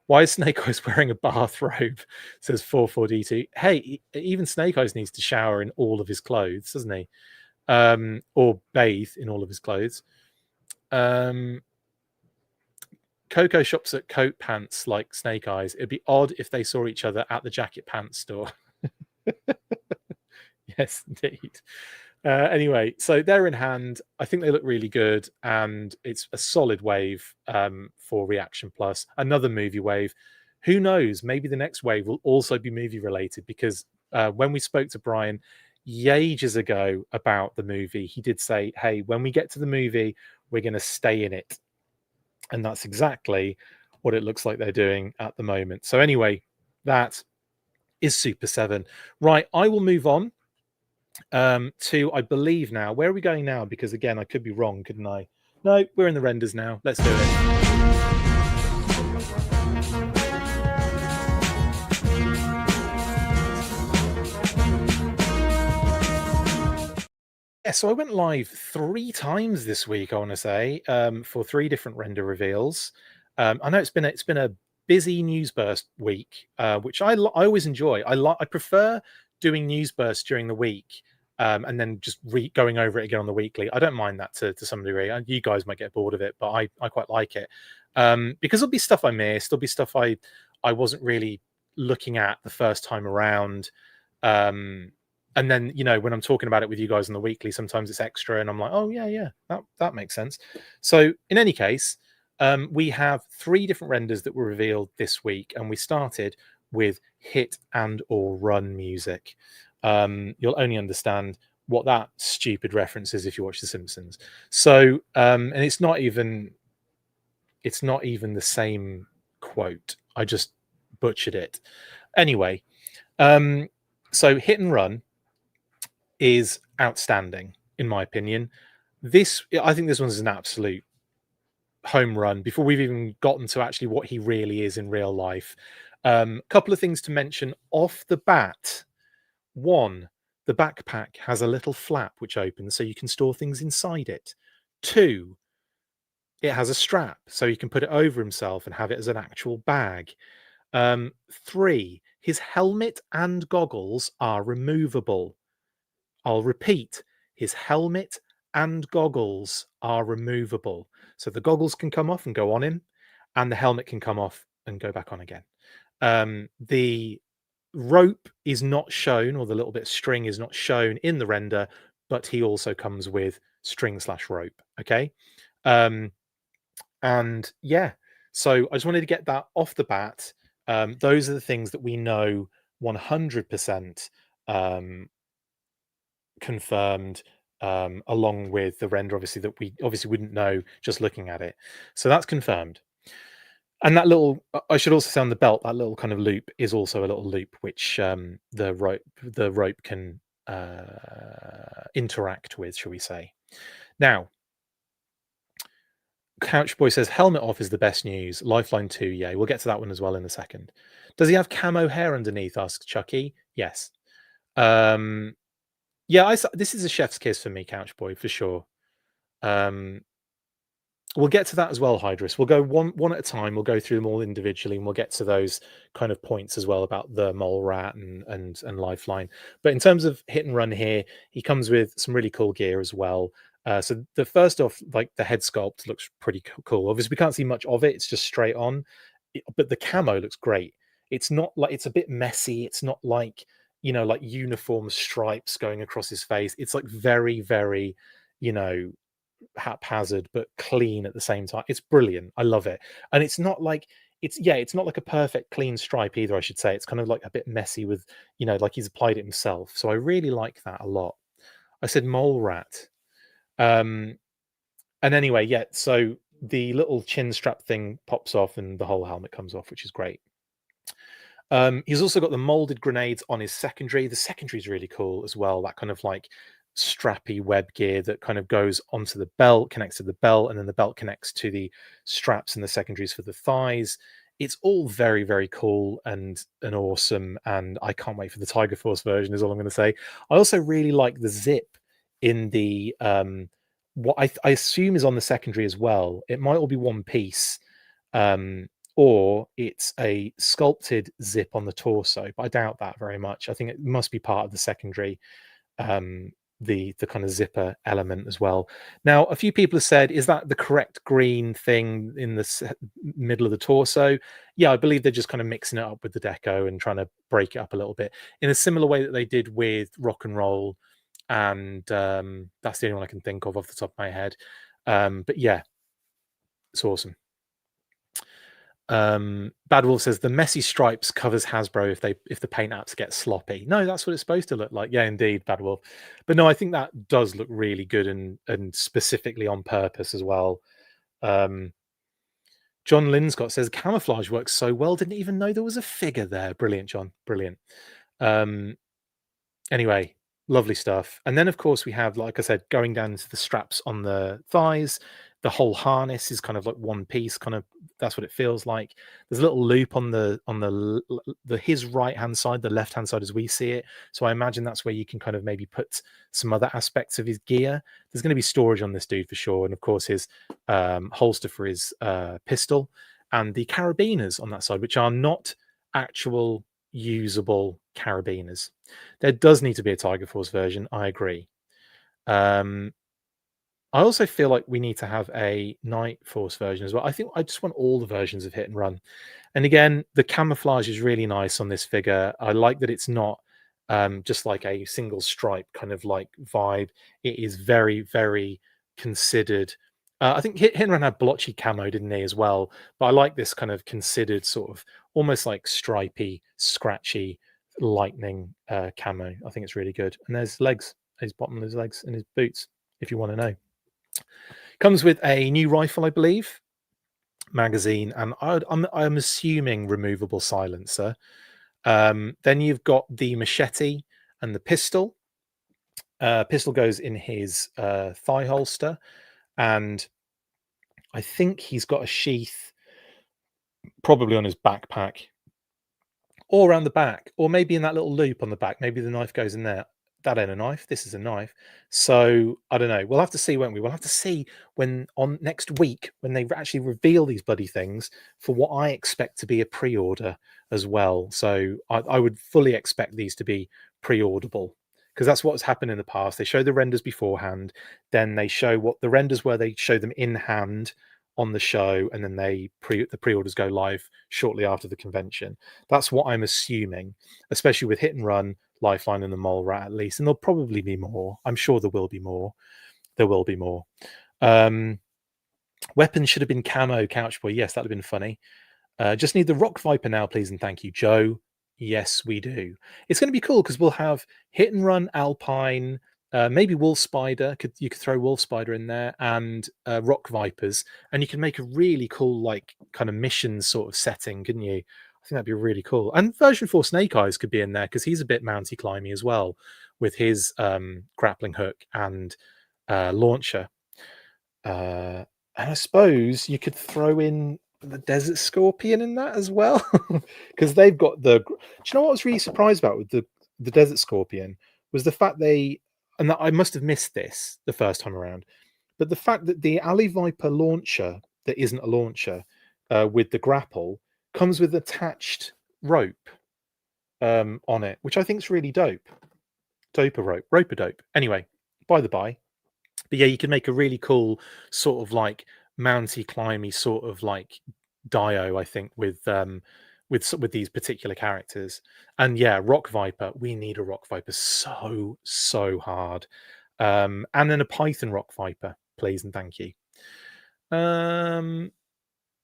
Why is Snake Eyes wearing a bathrobe? Says 44D2. Hey, even Snake Eyes needs to shower in all of his clothes, doesn't he? Or bathe in all of his clothes. Coco shops at coat pants like Snake Eyes. It'd be odd if they saw each other at the jacket pants store. Yes, indeed. Anyway, so they're in hand. I think they look really good, and it's a solid wave for Reaction Plus. Another movie wave. Who knows? Maybe the next wave will also be movie related, because when we spoke to Brian ages ago about the movie, he did say, hey, when we get to the movie, we're going to stay in it. And that's exactly what it looks like they're doing at the moment. So anyway, that is Super 7. Right, I will move on to, I believe now, where are we going now? Because again, I could be wrong, couldn't I? No, we're in the renders now. Let's do it. Yeah, so I went live 3 times this week, I want to say, for 3 different render reveals. I know it's been a busy news burst week, which I always enjoy. I prefer doing news bursts during the week, and then just going over it again on the weekly. I don't mind that to some degree. You guys might get bored of it, but I quite like it, because there'll be stuff I missed. There'll be stuff I wasn't really looking at the first time around. And then, when I'm talking about it with you guys on the weekly, sometimes it's extra and I'm like, oh, yeah, that makes sense. So in any case, we have 3 different renders that were revealed this week, and we started with hit and or run music. You'll only understand what that stupid reference is if you watch The Simpsons. So, and it's not even the same quote. I just butchered it. Anyway, so hit and run is outstanding in my opinion. I think this one's an absolute home run before we've even gotten to actually what he really is in real life. Couple of things to mention off the bat. 1, the backpack has a little flap which opens so you can store things inside it. 2, it has a strap so you can put it over himself and have it as an actual bag. 3, his helmet and goggles are removable. I'll repeat, his helmet and goggles are removable. So the goggles can come off and go on him, and the helmet can come off and go back on again. The rope is not shown, or the little bit of string is not shown in the render, but he also comes with string/rope. Okay. And yeah, so I just wanted to get that off the bat. Those are the things that we know 100% confirmed, along with the render, obviously, that we obviously wouldn't know just looking at it. So that's confirmed. And that little, I should also say on the belt, that little kind of loop is also a little loop which the rope can interact with, shall we say. Now, Couchboy says helmet off is the best news. Lifeline 2, yeah, we'll get to that one as well in a second. Does he have camo hair underneath? Asks Chucky. Yes. Yeah, this is a chef's kiss for me, Couchboy, for sure. We'll get to that as well, Hydrus. We'll go one at a time. We'll go through them all individually, and we'll get to those kind of points as well about the mole rat and lifeline. But in terms of hit and run here, he comes with some really cool gear as well. So the first off, like the head sculpt looks pretty cool. Obviously, we can't see much of it; it's just straight on. But the camo looks great. It's not like, it's a bit messy. It's not like, like uniform stripes going across his face. It's like very, very, haphazard but clean at the same time. It's brilliant. I love it. And it's not like it's not like a perfect clean stripe either, I should say. It's kind of like a bit messy with, like he's applied it himself. So I really like that a lot. I said mole rat. And anyway, yeah, so the little chin strap thing pops off and the whole helmet comes off, which is great. He's also got the molded grenades on his secondary. The secondary is really cool as well. That kind of like strappy web gear that kind of goes onto the belt, connects to the belt, and then the belt connects to the straps and the secondaries for the thighs. It's all very, very cool and awesome. And I can't wait for the Tiger Force version, is all I'm going to say. I also really like the zip in the what I assume is on the secondary as well. It might all be one piece. Or it's a sculpted zip on the torso, but I doubt that very much. I think it must be part of the secondary, um, the kind of zipper element as well. Now, a few people have said, is that the correct green thing in the middle of the torso? Yeah, I believe they're just kind of mixing it up with the deco and trying to break it up a little bit in a similar way that they did with Rock and Roll, and that's the only one I can think of off the top of my head. But yeah, it's awesome. Bad Wolf says the messy stripes covers Hasbro if the paint apps get sloppy. No, that's what it's supposed to look like. Yeah, indeed, Bad Wolf. But no, I think that does look really good and specifically on purpose as well. John Linscott says camouflage works so well. Didn't even know there was a figure there. Brilliant, John. Brilliant. Anyway, lovely stuff. And then, of course, we have, like I said, going down into the straps on the thighs. The whole harness is kind of like one piece. Kind of that's what it feels like. There's a little loop on the his right hand side, the left hand side as we see it. So I imagine that's where you can kind of maybe put some other aspects of his gear. There's going to be storage on this dude for sure, and of course his holster for his pistol and the carabiners on that side, which are not actual usable carabiners. There does need to be a Tiger Force version. I agree. I also feel like we need to have a Night Force version as well. I think I just want all the versions of Hit and Run. And again, the camouflage is really nice on this figure. I like that it's not just like a single stripe kind of like vibe. It is very, very considered. I think Hit and Run had blotchy camo, didn't he, as well? But I like this kind of considered sort of almost like stripy, scratchy, lightning camo. I think it's really good. And there's legs, his bottom of his legs and his boots, if you want to know. Comes with a new rifle, I believe, magazine, and I'm assuming removable silencer. Then you've got the machete and the pistol. Pistol goes in his thigh holster, and I think he's got a sheath probably on his backpack or around the back, or maybe in that little loop on the back. Maybe the knife goes in there. That ain't a knife. This is a knife. So I don't know. We'll have to see, won't we? We'll have to see when on next week when they actually reveal these bloody things for what I expect to be a pre-order as well. So I would fully expect these to be pre-orderable because that's what's happened in the past. They show the renders beforehand, then they show what the renders were. They show them in hand on the show, and then the pre-orders go live shortly after the convention. That's what I'm assuming, especially with Hit and Run, Lifeline, and the Mole Rat at least. And there'll probably be more. I'm sure there will be more. There will be more. Weapons should have been camo, Couchboy. Yes, that'd have been funny. Just need the Rock Viper now, please, and thank you, Joe. Yes, we do. It's going to be cool because we'll have Hit and Run, Alpine, maybe Wolf Spider. You could throw Wolf Spider in there, and Rock Vipers, and you can make a really cool, like, kind of mission sort of setting, couldn't you? I think that'd be really cool. And version 4 Snake Eyes could be in there because he's a bit mounty climby as well with his grappling hook and launcher. And I suppose you could throw in the Desert Scorpion in that as well because they've got the. Do you know what I was really surprised about with the Desert Scorpion was the fact and that I must have missed this the first time around, but the fact that the Alley Viper launcher that isn't a launcher with the grapple comes with attached rope on it, which I think is really dope. Roper dope. Anyway, by the by. But yeah, you can make a really cool sort of like mounty climby sort of like dio, I think, with these particular characters. And yeah, Rock Viper, we need a Rock Viper so hard. And then a Python Rock Viper, please and thank you.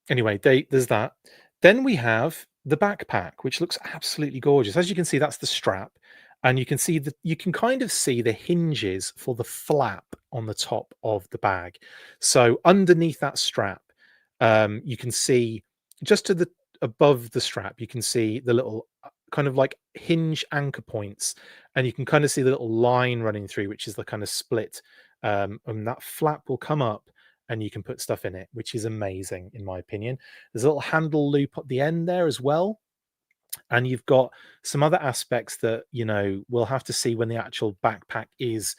Anyway, there's that. Then we have the backpack, which looks absolutely gorgeous. As you can see, that's the strap. and you can see that you can kind of see the hinges for the flap on the top of the bag. So underneath that strap, you can see just to the above the strap, you can see the little kind of like hinge anchor points, and you can kind of see the little line running through, which is the kind of split. And that flap will come up, and you can put stuff in it, which is amazing in my opinion. There's a little handle loop at the end there as well, and you've got some other aspects that we'll have to see when the actual backpack is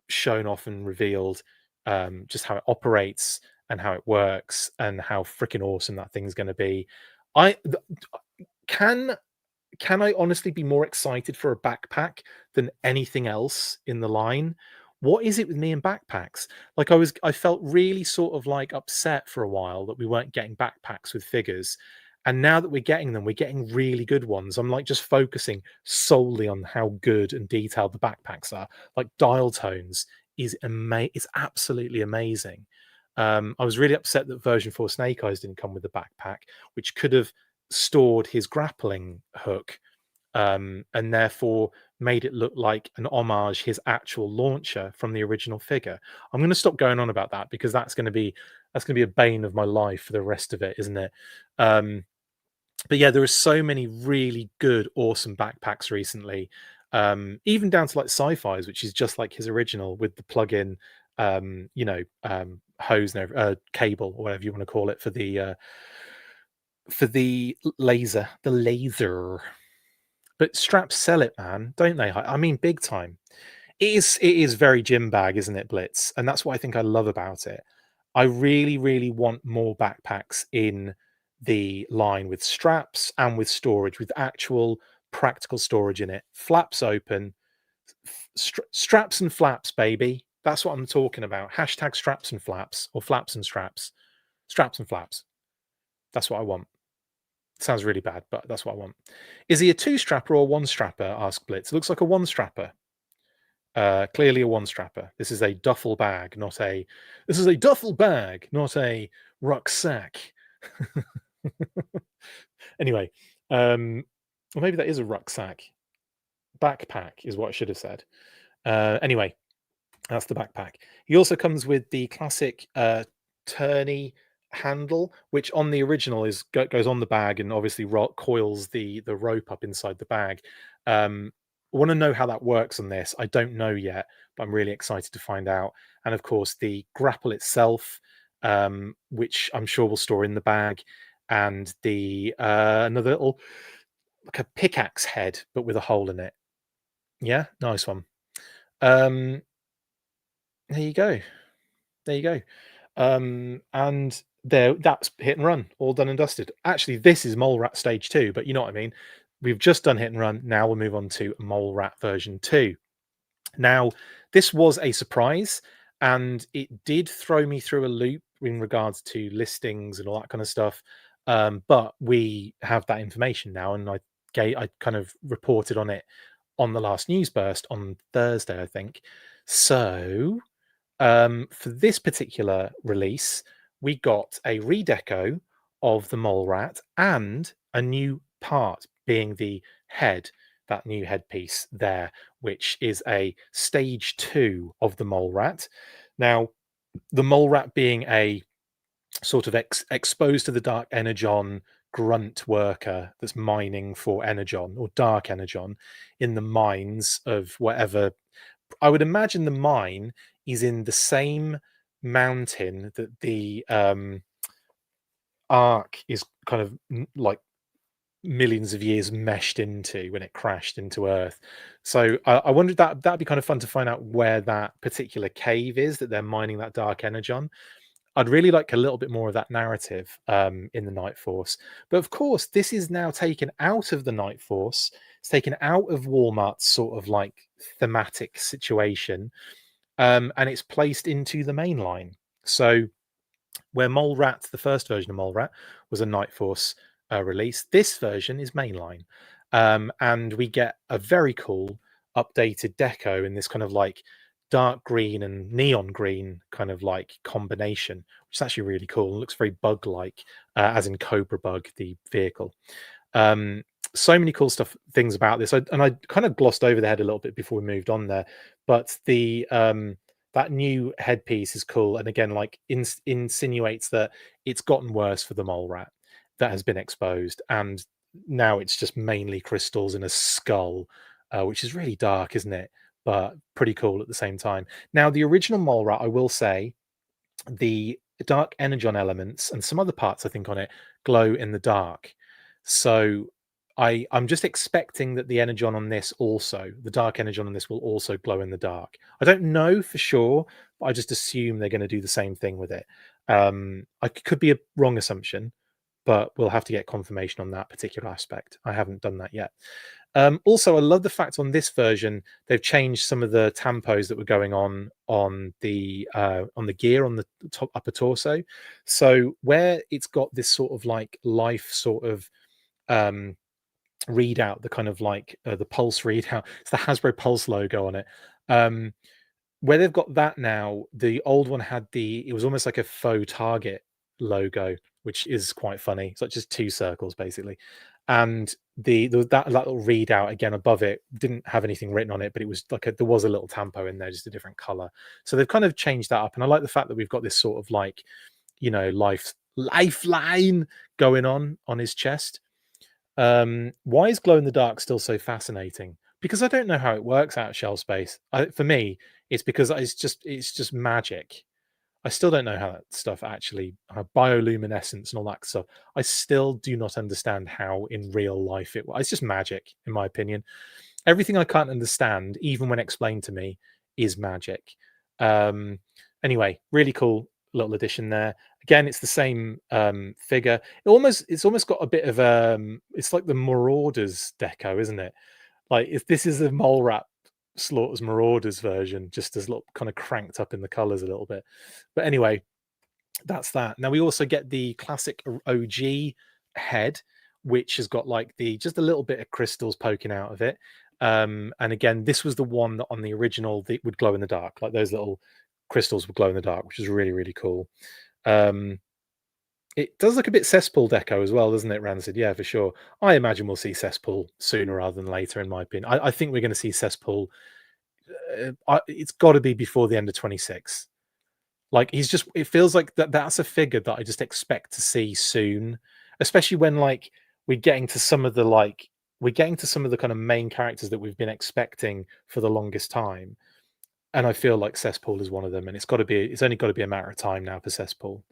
shown off and revealed, just how it operates and how it works and how freaking awesome that thing's going to be. I th- can can I honestly be more excited for a backpack than anything else in the line? What is it with me and backpacks? Like I felt really sort of like upset for a while that we weren't getting backpacks with figures. And now that we're getting them, we're getting really good ones. I'm like just focusing solely on how good and detailed the backpacks are. Like dial tones is absolutely amazing. I was really upset that version 4 Snake Eyes didn't come with the backpack, which could have stored his grappling hook, and therefore made it look like an homage his actual launcher from the original figure. I'm going to stop going on about that because that's going to be a bane of my life for the rest of it, isn't it? Um, but yeah, there are so many really good, awesome backpacks recently, even down to like sci-fi's, which is just like his original with the plug-in, hose and cable or whatever you want to call it for the laser. But straps sell it, man, don't they? I mean, big time. It is very gym bag, isn't it, Blitz? And that's what I think I love about it. I really, really want more backpacks in the line with straps and with storage, with actual practical storage in it. Flaps open, straps and flaps, baby. That's what I'm talking about. Hashtag straps and flaps, or flaps and straps. Straps and flaps. That's what I want. Sounds really bad, but that's what I want. Is he a two strapper or a one strapper? Asked Blitz. It looks like a one strapper. Clearly a one strapper. This is a duffel bag, not a. This is a duffel bag, not a rucksack. Anyway, or maybe that is a rucksack. Backpack is what I should have said. Anyway, that's the backpack. He also comes with the classic turny handle, which on the original goes on the bag and obviously coils the rope up inside the bag. I want to know how that works on this. I don't know yet, but I'm really excited to find out. And of course, the grapple itself, which I'm sure will store in the bag, and the another little like a pickaxe head, but with a hole in it. Yeah, nice one. Um, there you go. There you go. And that's hit and run, all done and dusted. Actually, this is Mole Rat Stage 2, but you know what I mean. We've just done hit and run. Now we'll move on to Mole Rat version 2. Now, this was a surprise, and it did throw me through a loop in regards to listings and all that kind of stuff. But we have that information now, and I kind of reported on it on the last news burst on Thursday, I think. So for this particular release, we got a redeco of the mole rat and a new part, being the head, that new headpiece there, which is a stage 2 of the mole rat. Now, the mole rat being a sort of exposed to the dark energon grunt worker that's mining for energon or dark energon in the mines of whatever. I would imagine the mine is in the same mountain that the ark is kind of like millions of years meshed into when it crashed into Earth. So I wondered that'd be kind of fun to find out where that particular cave is that they're mining that dark energon. I'd really like a little bit more of that narrative in the Night Force. But of course, this is now taken out of the Night Force. It's taken out of Walmart's sort of like thematic situation, and it's placed into the main line. So where Mole Rat, the first version of Mole Rat, was a Night Force release, this version is mainline. And we get a very cool updated deco in this kind of like dark green and neon green kind of like combination, which is actually really cool. It looks very bug like, as in Cobra Bug, the vehicle. So many cool things about this. And I kind of glossed over the head a little bit before we moved on there, but the that new headpiece is cool, and again, like insinuates that it's gotten worse for the mole rat that has been exposed, and now it's just mainly crystals in a skull, which is really dark, isn't it? But pretty cool at the same time. Now, the original mole rat, I will say, the dark energon elements and some other parts I think on it glow in the dark. So I'm just expecting that the energon on this also, the dark energon on this will also glow in the dark. I don't know for sure, but I just assume they're going to do the same thing with it. I could be a wrong assumption, but we'll have to get confirmation on that particular aspect. I haven't done that yet. Also, I love the fact on this version they've changed some of the tampos that were going on the gear on the top upper torso. So where it's got this sort of like life sort of um, readout, the kind of like the pulse readout. It's the Hasbro Pulse logo on it. Um, where they've got that now, the old one had it was almost like a faux target logo, which is quite funny. It's like just two circles basically. And that little readout again above it didn't have anything written on it, but it was like there was a little tampo in there, just a different color. So they've kind of changed that up. And I like the fact that we've got this sort of like, lifeline going on his chest. Why is glow in the dark still so fascinating? Because I don't know how it works out of shell space. For me, it's because it's just magic. I still don't know how that stuff actually bioluminescence and all that stuff. I still do not understand how in real life it. It's just magic, in my opinion. Everything I can't understand, even when explained to me, is magic. Um, anyway, really cool little addition there. Again, it's the same figure. It's almost got a bit of it's like the Marauders deco, isn't it? Like if this is a mole rat Slaughter's Marauders version, just as look kind of cranked up in the colors a little bit. But anyway, that's that. Now we also get the classic OG head, which has got like just a little bit of crystals poking out of it. And again, this was the one that on the original that would glow in the dark, like those little crystals would glow in the dark, which is really, really cool. It does look a bit cesspool deco as well, doesn't it, Rancid? Yeah, for sure. I imagine we'll see cesspool sooner rather than later, in my opinion. I think we're going to see cesspool. It's got to be before the end of 26. Like it feels like that's a figure that I just expect to see soon, especially when like we're getting to some of the kind of main characters that we've been expecting for the longest time, and I feel like cesspool is one of them, and it's only got to be a matter of time now for cesspool.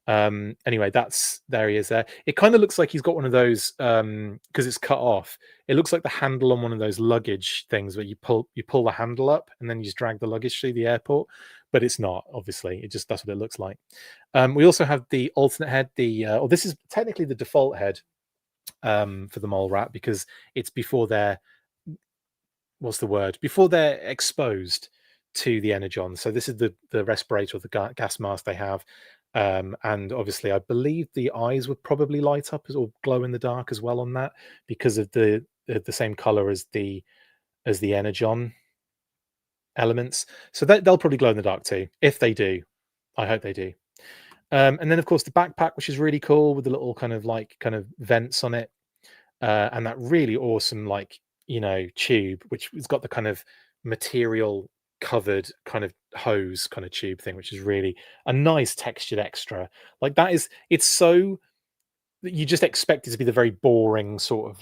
Anyway, there he is there. It kind of looks like he's got one of those because it's cut off. It looks like the handle on one of those luggage things where you pull the handle up and then you just drag the luggage through the airport, but it's not, obviously. That's what it looks like. We also have the alternate head, this is technically the default head for the mole rat because it's before they're before they're exposed to the energon. So this is the respirator or the gas mask they have. And obviously, I believe the eyes would probably light up or glow in the dark as well on that because of the same color as the energon elements. So they'll probably glow in the dark too. If they do, I hope they do. And then of course the backpack, which is really cool with the little kind of vents on it, and that really awesome tube, which has got the kind of material covered kind of hose kind of tube thing, which is really a nice textured extra. Like it's so that you just expect it to be the very boring sort of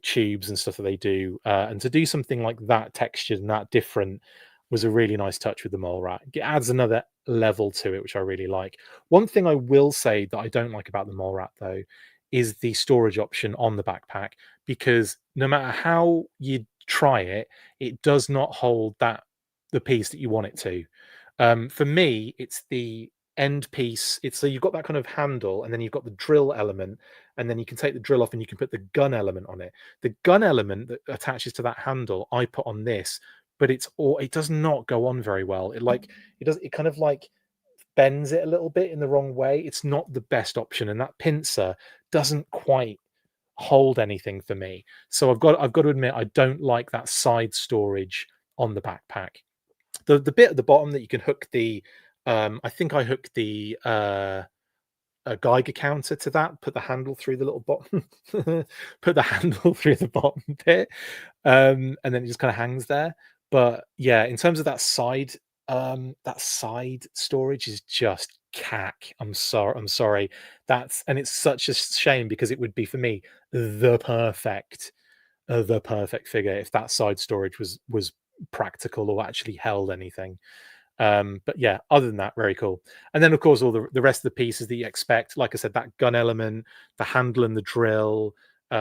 tubes and stuff that they do, and to do something like that textured and that different was a really nice touch with the mole rat. It adds another level to it, which I really like. One thing I will say that I don't like about the mole rat though is the storage option on the backpack, because no matter how you try it, it does not hold the piece that you want it to. For me, it's the end piece. So you've got that kind of handle, and then you've got the drill element, and then you can take the drill off and you can put the gun element on it. The gun element that attaches to that handle, I put on this, but it does not go on very well. It kind of like bends it a little bit in the wrong way. It's not the best option, and that pincer doesn't quite hold anything for me. So I've got to admit I don't like that side storage on the backpack. The bit at the bottom that you can hook I think I hooked the a Geiger counter to that, put the handle through the little bottom, put the handle through the bottom bit, and then it just kind of hangs there. But yeah, in terms of that side storage is just cack. I'm sorry. And it's such a shame because it would be for me the perfect the perfect figure if that side storage was practical or actually held anything. But yeah, other than that, very cool. And then of course all the rest of the pieces that you expect, like I said, that gun element, the handle and the drill,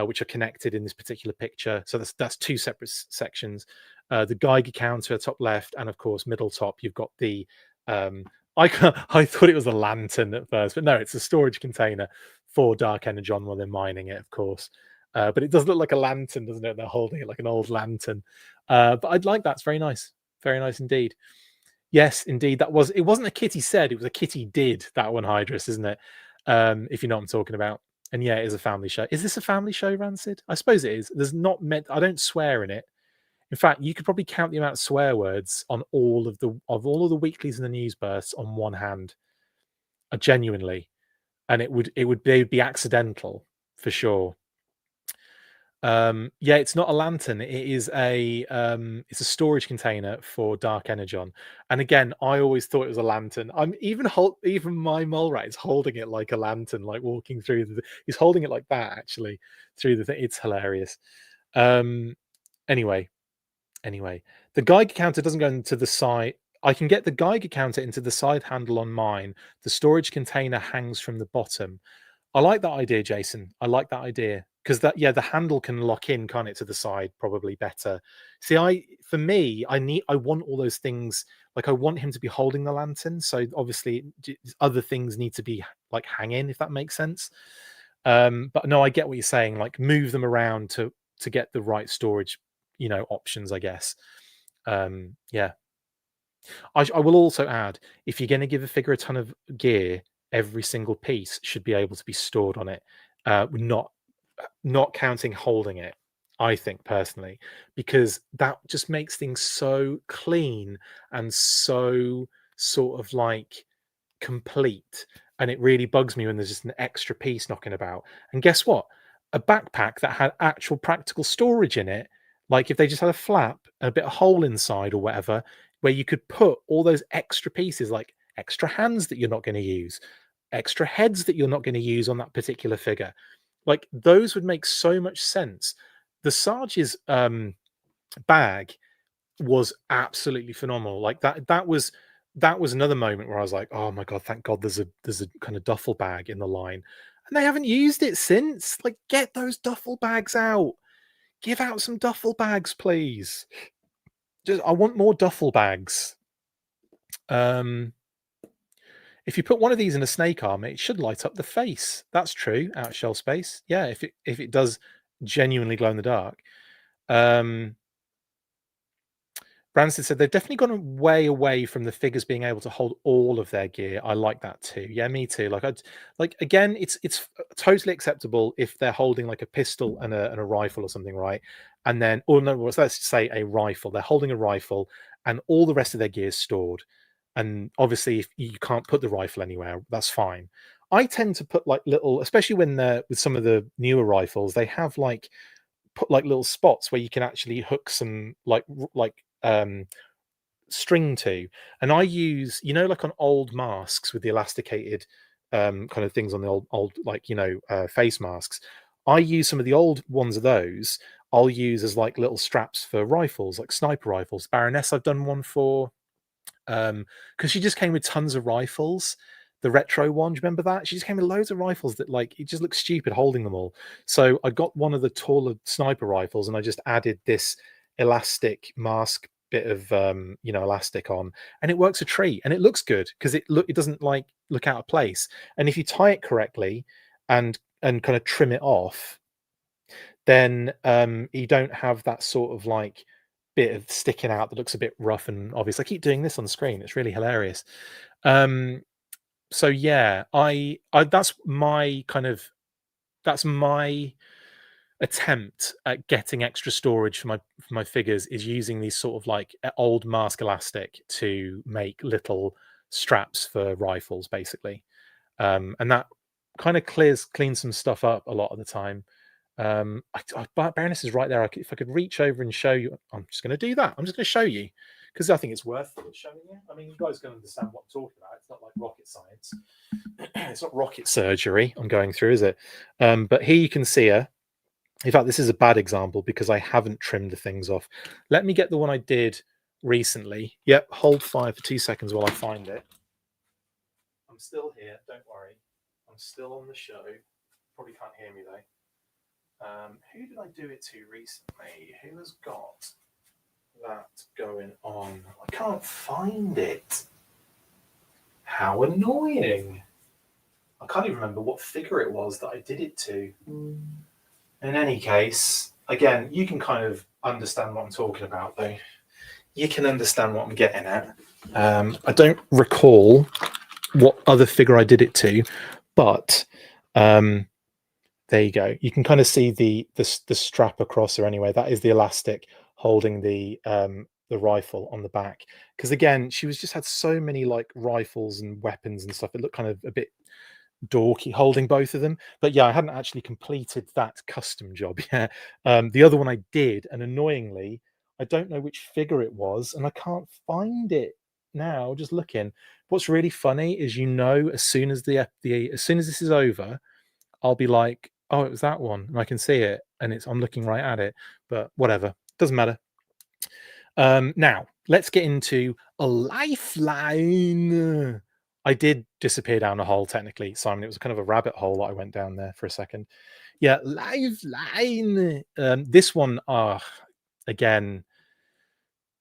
which are connected in this particular picture. So that's two separate sections. The Geiger counter top left, and of course middle top, you've got the I thought it was a lantern at first, but no, it's a storage container for dark energon while they're mining it, of course. But it does look like a lantern, doesn't it? They're holding it like an old lantern. But I'd like that. It's very nice indeed. Yes, indeed. It wasn't a kitty said, it was a kitty did, that one, Hydrus, isn't it? If you know what I'm talking about. And yeah, it is a family show. Is this a family show, Rancid? I suppose it is. There's not meant I don't swear in it. In fact, you could probably count the amount of swear words on all of the weeklies and the news bursts on one hand. Genuinely. And they would be accidental for sure. Yeah, it's not a lantern. It's a storage container for dark energon. And again, I always thought it was a lantern. I'm even my mole rat is holding it like a lantern, like walking through he's holding it like that actually through the thing. It's hilarious. Anyway, the Geiger counter doesn't go into the side. I can get the Geiger counter into the side handle on mine. The storage container hangs from the bottom. I like that idea, Jason. I like that idea because the handle can lock in, can't it, to the side probably better. See, I want all those things. Like I want him to be holding the lantern, so obviously other things need to be like hanging, if that makes sense. But no, I get what you're saying. Like move them around to get the right storage, options, I guess. Yeah. I will also add, if you're going to give a figure a ton of gear, every single piece should be able to be stored on it, not counting holding it. I think personally, because that just makes things so clean and so sort of like complete. And it really bugs me when there's just an extra piece knocking about. And guess what? A backpack that had actual practical storage in it, like if they just had a flap and a bit of hole inside or whatever, where you could put all those extra pieces, like extra hands that you're not going to use, extra heads that you're not going to use on that particular figure. Like those would make so much sense. The Sarge's bag was absolutely phenomenal. Like that was another moment where I was like, oh my god, thank god there's a kind of duffel bag in the line. And they haven't used it since. Like, get those duffel bags out. Give out some duffel bags, please. I want more duffel bags. If you put one of these in a snake arm, it should light up the face. That's true. Out of shell space. Yeah, if it does genuinely glow in the dark. Branson said they've definitely gone way away from the figures being able to hold all of their gear. I like that too. Yeah, me too. Like again, it's totally acceptable if they're holding like a pistol and a rifle or something, right? And then, or no, let's say a rifle. They're holding a rifle, and all the rest of their gear is stored. And obviously, if you can't put the rifle anywhere, that's fine. I tend to put like little, especially when they're with some of the newer rifles, they have like put like little spots where you can actually hook some like string to. And I use, like on old masks with the elasticated kind of things on the old like face masks. I use some of the old ones of those. I'll use as like little straps for rifles, like sniper rifles. Baroness, I've done one for, because she just came with tons of rifles. The retro one, do you remember that? She just came with loads of rifles that like it just looks stupid holding them all. So I got one of the taller sniper rifles and I just added this elastic mask bit of elastic on, and it works a treat, and it looks good because it doesn't like look out of place. And if you tie it correctly and kind of trim it off, then you don't have that sort of like bit of sticking out that looks a bit rough and obvious. I keep doing this on the screen, it's really hilarious. So yeah, I that's my attempt at getting extra storage for my figures, is using these sort of like old mask elastic to make little straps for rifles, basically. And kind of cleans some stuff up a lot of the time. Baroness is right there. If I could reach over and show you, I'm just going to do that. I'm just going to show you because I think it's worth showing you. I mean, you guys can understand what I'm talking about. It's not like rocket science. It's not rocket surgery I'm going through, is it? But here you can see her. In fact, this is a bad example because I haven't trimmed the things off. Let me get the one I did recently. Yep, hold fire for 2 seconds while I find it. I'm still here, don't worry. I'm still on the show. Probably can't hear me though. Who did I do it to recently? Who has got that going on? I can't find it. How annoying. I can't even remember what figure it was that I did it to. In any case, again, you can kind of understand what I'm talking about though. You can understand what I'm getting at. I don't recall what other figure I did it to, but there you go. You can kind of see the strap across her anyway. That is the elastic holding the rifle on the back. Because again, she just had so many like rifles and weapons and stuff. It looked kind of a bit dorky holding both of them. But yeah, I hadn't actually completed that custom job yet. The other one I did, and annoyingly, I don't know which figure it was, and I can't find it now. Just looking. What's really funny is, as soon as as soon as this is over, I'll be like, oh, it was that one, and I can see it, and I'm looking right at it. But whatever, doesn't matter. Now let's get into a lifeline. I did disappear down a hole, technically, Simon. It was kind of a rabbit hole that I went down there for a second. Yeah, lifeline. This one, again,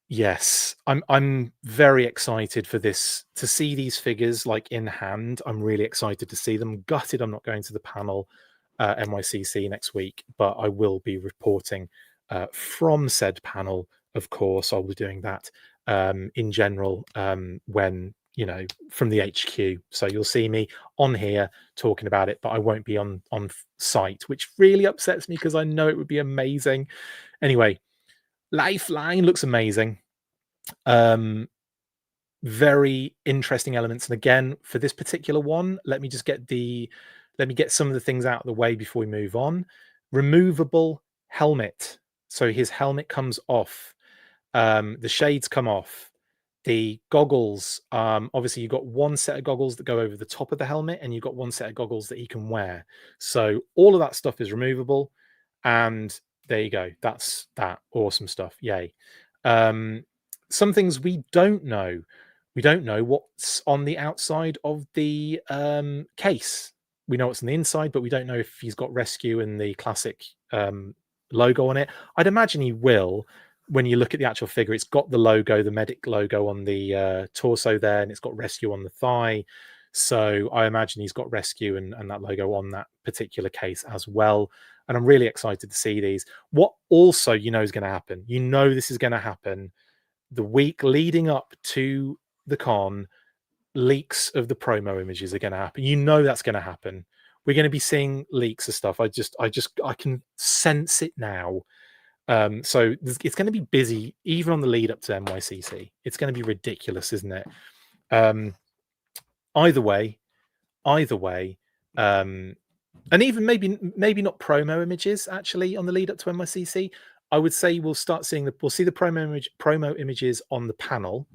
yes, I'm very excited for this, to see these figures like in hand. I'm really excited to see them. Gutted I'm not going to the panel NYCC next week, but I will be reporting from said panel. Of course, I'll be doing that in general when, from the HQ. So you'll see me on here talking about it, but I won't be on site, which really upsets me because I know it would be amazing. Anyway, Lifeline looks amazing. Very interesting elements. And again, for this particular one, let me get some of the things out of the way before we move on. Removable helmet. So his helmet comes off. The shades come off. The goggles, obviously you've got one set of goggles that go over the top of the helmet, and you've got one set of goggles that he can wear. So all of that stuff is removable. And there you go. That's that. Awesome stuff. Yay. Some things we don't know. We don't know what's on the outside of the case. We know what's on the inside, but we don't know if he's got rescue and the classic logo on it. I'd imagine he will. When you look at the actual figure, it's got the logo, the medic logo on the torso there, and it's got rescue on the thigh. So I imagine he's got rescue and that logo on that particular case as well. And I'm really excited to see these. What also is going to happen, this is going to happen the week leading up to the con. Leaks of the promo images are going to happen. That's going to happen. We're going to be seeing leaks of stuff. I can sense it now. So it's going to be busy even on the lead up to NYCC. It's going to be ridiculous, isn't it? Either way, and even maybe not promo images actually on the lead up to NYCC. I would say we'll see the promo images on the panel.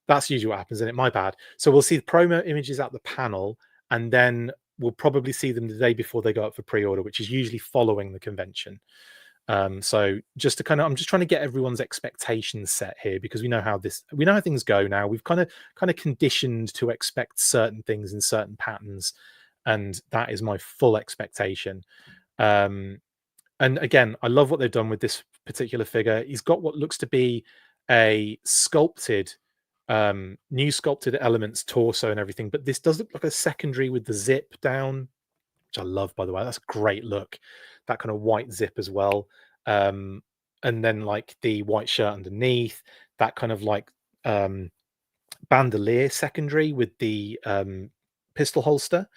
That's usually what happens, isn't it? My bad. So we'll see the promo images at the panel, and then we'll probably see them the day before they go up for pre-order, which is usually following the convention. So just to I'm just trying to get everyone's expectations set here, because we know how things go now. We've kind of conditioned to expect certain things in certain patterns, and that is my full expectation. And again, I love what they've done with this particular figure. He's got what looks to be a new sculpted elements torso and everything, but this does look like a secondary with the zip down, which I love, by the way. That's a great look, that kind of white zip as well, and then like the white shirt underneath, that kind of like bandolier secondary with the pistol holster.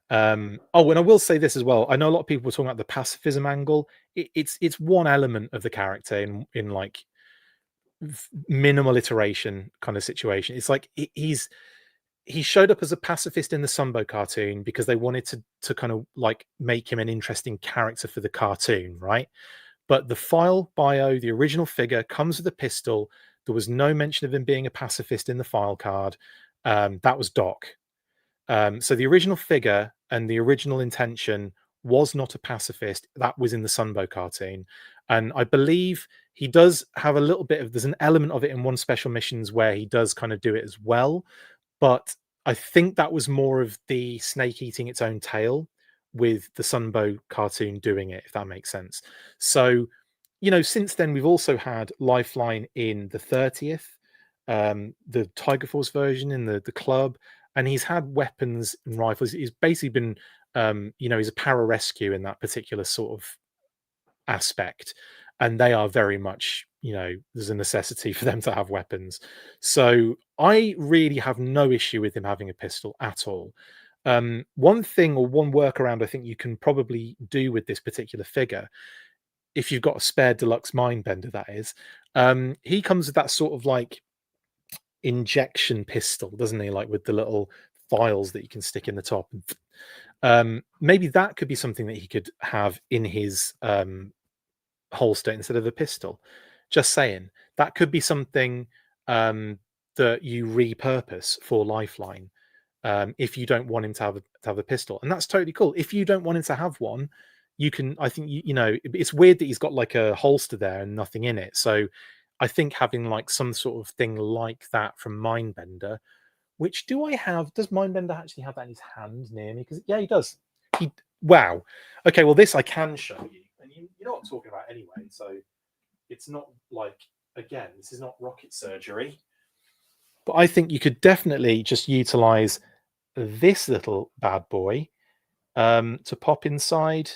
And I will say this as well. I know a lot of people were talking about the pacifism angle. It's one element of the character in like minimal iteration kind of situation. It's like he's he showed up as a pacifist in the Sunbow cartoon because they wanted to kind of like make him an interesting character for the cartoon, right? But the file bio, the original figure, comes with a pistol. There was no mention of him being a pacifist in the file card. That was Doc. So the original figure and the original intention was not a pacifist. That was in the Sunbow cartoon. And I believe he does have a little bit of, there's an element of it in one special missions where he does kind of do it as well. But I think that was more of the snake eating its own tail with the Sunbow cartoon doing it, if that makes sense. So, since then we've also had Lifeline in the 30th, the Tiger Force version in the club, and he's had weapons and rifles. He's basically been, he's a pararescue in that particular sort of aspect, and they are very much, there's a necessity for them to have weapons. So I really have no issue with him having a pistol at all. One thing or one workaround I think you can probably do with this particular figure, if you've got a spare deluxe mindbender, that is, he comes with that sort of like injection pistol, doesn't he? Like with the little files that you can stick in the top. Maybe that could be something that he could have in his holster instead of a pistol. Just saying, that could be something that you repurpose for Lifeline, if you don't want him to have a pistol, and that's totally cool. If you don't want him to have one, you can. I think it's weird that he's got like a holster there and nothing in it. So I think having like some sort of thing like that from Mindbender, which do I have? Does Mindbender actually have that in his hand near me? Because yeah, he does. Wow. Okay, well this I can show you, and you know what I'm talking about anyway. So it's not like, again, this is not rocket surgery, but I think you could definitely just utilize this little bad boy to pop inside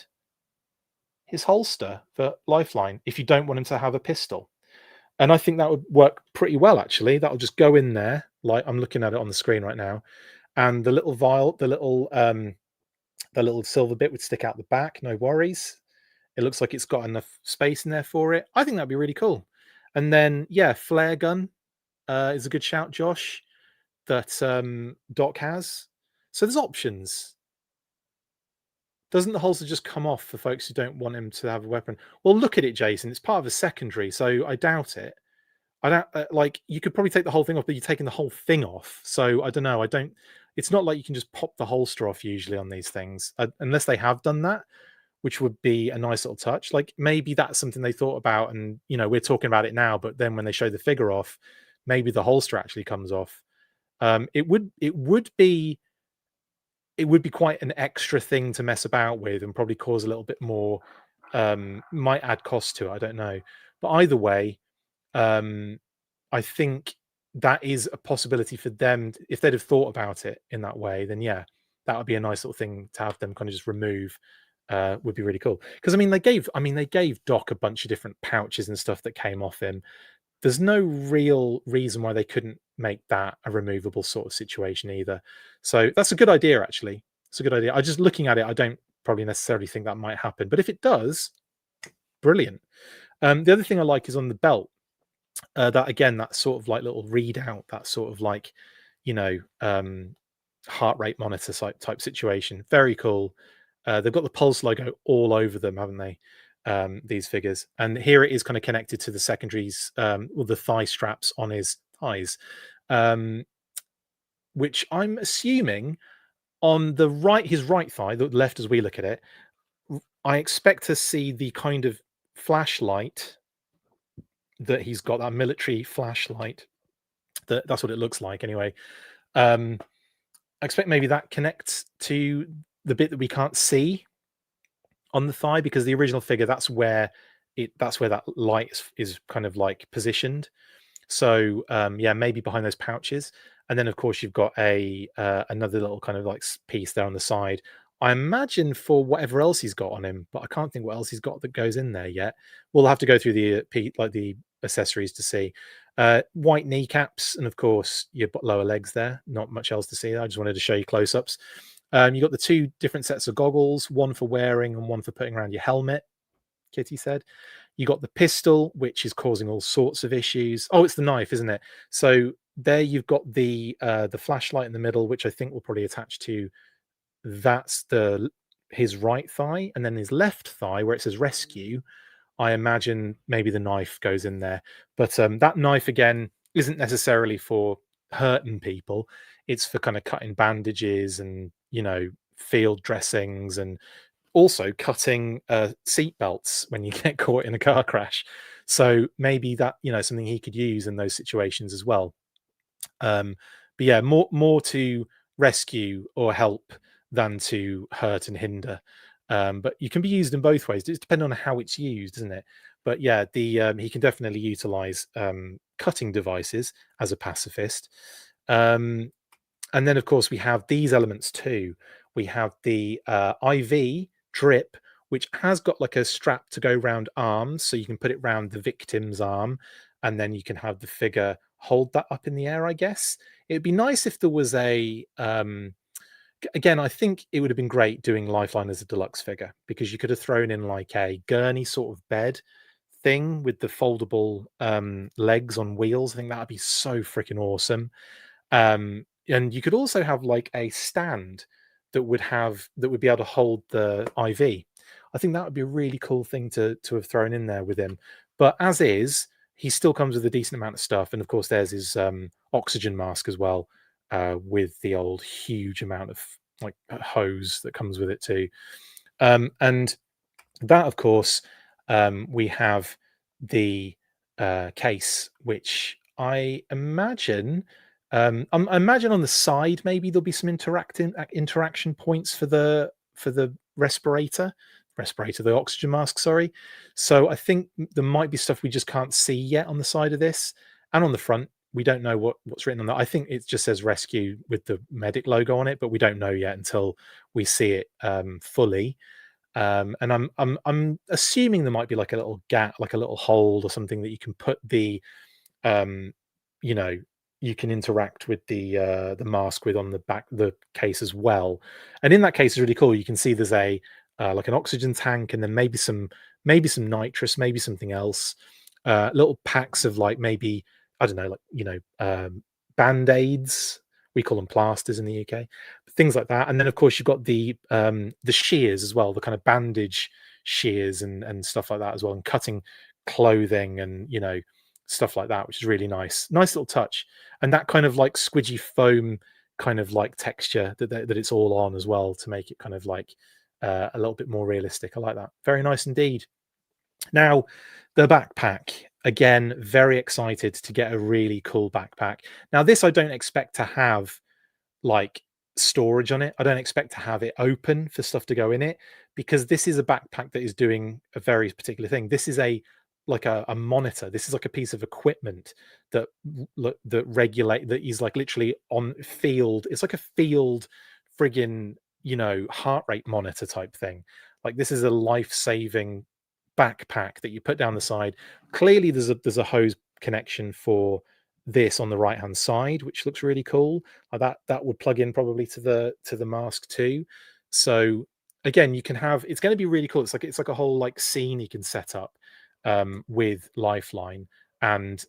his holster for Lifeline if you don't want him to have a pistol. And I think that would work pretty well, actually. That'll just go in there, like I'm looking at it on the screen right now. And the little vial, the little silver bit would stick out the back, no worries. It looks like it's got enough space in there for it. I think that'd be really cool. And then, yeah, flare gun is a good shout, Josh, that Doc has. So there's options. Doesn't the holster just come off for folks who don't want him to have a weapon? Well, look at it, Jason. It's part of a secondary, so I doubt it. I don't like, you could probably take the whole thing off, but you're taking the whole thing off. So I don't know. It's not like you can just pop the holster off usually on these things, unless they have done that, which would be a nice little touch. Like maybe that's something they thought about, and we're talking about it now, but then when they show the figure off, maybe the holster actually comes off. It would be quite an extra thing to mess about with and probably cause a little bit more, might add cost to it. I don't know. But either way, I think that is a possibility for them. If they'd have thought about it in that way, then yeah, that would be a nice little thing to have them kind of just remove. Would be really cool. Because they gave Doc a bunch of different pouches and stuff that came off him. There's no real reason why they couldn't make that a removable sort of situation either. So that's a good idea, actually. It's a good idea. I just looking at it, I don't probably necessarily think that might happen. But if it does, brilliant. The other thing I like is on the belt. That again, that sort of like little readout, that sort of like, heart rate monitor type situation. Very cool. They've got the Pulse logo all over them, haven't they? These figures, and here it is kind of connected to the secondaries, or the thigh straps on his thighs, which I'm assuming on the right, his right thigh, the left as we look at it, I expect to see the kind of flashlight that he's got, that military flashlight. That's what it looks like anyway. I expect maybe that connects to the bit that we can't see on the thigh, because the original figure, that's where that light is kind of like positioned. So yeah, maybe behind those pouches. And then of course you've got another little kind of like piece there on the side, I imagine, for whatever else he's got on him, but I can't think what else he's got that goes in there yet. We'll have to go through the accessories to see. White kneecaps, and of course your lower legs there. Not much else to see there. I just wanted to show you close-ups. You got the two different sets of goggles, one for wearing and one for putting around your helmet, Kitty said. You got the pistol, which is causing all sorts of issues. Oh, it's the knife, isn't it? So there you've got the flashlight in the middle, which I think will probably attach to that's his right thigh, and then his left thigh where it says rescue. I imagine maybe the knife goes in there, but that knife again isn't necessarily for hurting people. It's for kind of cutting bandages and field dressings, and also cutting seat belts when you get caught in a car crash. So maybe that something he could use in those situations as well. But yeah, more to rescue or help than to hurt and hinder. But you can be used in both ways. It's depending on how it's used, isn't it? But yeah, the he can definitely utilize cutting devices as a pacifist. Um, and then, of course, we have these elements too. We have the IV drip, which has got like a strap to go round arms, so you can put it round the victim's arm, and then you can have the figure hold that up in the air. I guess it'd be nice if there was a. Again, I think it would have been great doing Lifeline as a deluxe figure, because you could have thrown in like a gurney sort of bed thing with the foldable legs on wheels. I think that would be so freaking awesome. And you could also have like a stand that would be able to hold the IV. I think that would be a really cool thing to have thrown in there with him. But as is, he still comes with a decent amount of stuff, and of course, there's his oxygen mask as well, with the old huge amount of like hose that comes with it too. And that, of course, we have the case, which I imagine. I imagine on the side maybe there'll be some interaction points for the respirator, the oxygen mask. Sorry. So I think there might be stuff we just can't see yet on the side of this, and on the front we don't know what's written on that. I think it just says rescue with the medic logo on it, but we don't know yet until we see it fully. And I'm assuming there might be like a little gap, like a little hole or something that you can put the um, you know, you can interact with the mask with on the back the case as well. And in that case, is really cool. You can see there's a like an oxygen tank, and then maybe some nitrous, maybe something else. Little packs of like maybe I don't know, like band-aids. We call them plasters in the UK, things like that. And then of course you've got the shears as well, the kind of bandage shears and stuff like that as well, and cutting clothing and stuff like that, which is really nice little touch. And that kind of like squidgy foam kind of like texture that it's all on as well, to make it kind of like a little bit more realistic. I like that. Very nice indeed. Now, the backpack. Again, very excited to get a really cool backpack. Now, this I don't expect to have like storage on it. I don't expect to have it open for stuff to go in it, because this is a backpack that is doing a very particular thing. This is a monitor. This is like a piece of equipment that that is like literally on field. It's like a field friggin' heart rate monitor type thing. Like, this is a life-saving backpack that you put down the side. Clearly there's a hose connection for this on the right hand side, which looks really cool. That would plug in probably to the mask too. So again, you can have, it's going to be really cool. It's like a whole like scene you can set up with Lifeline, and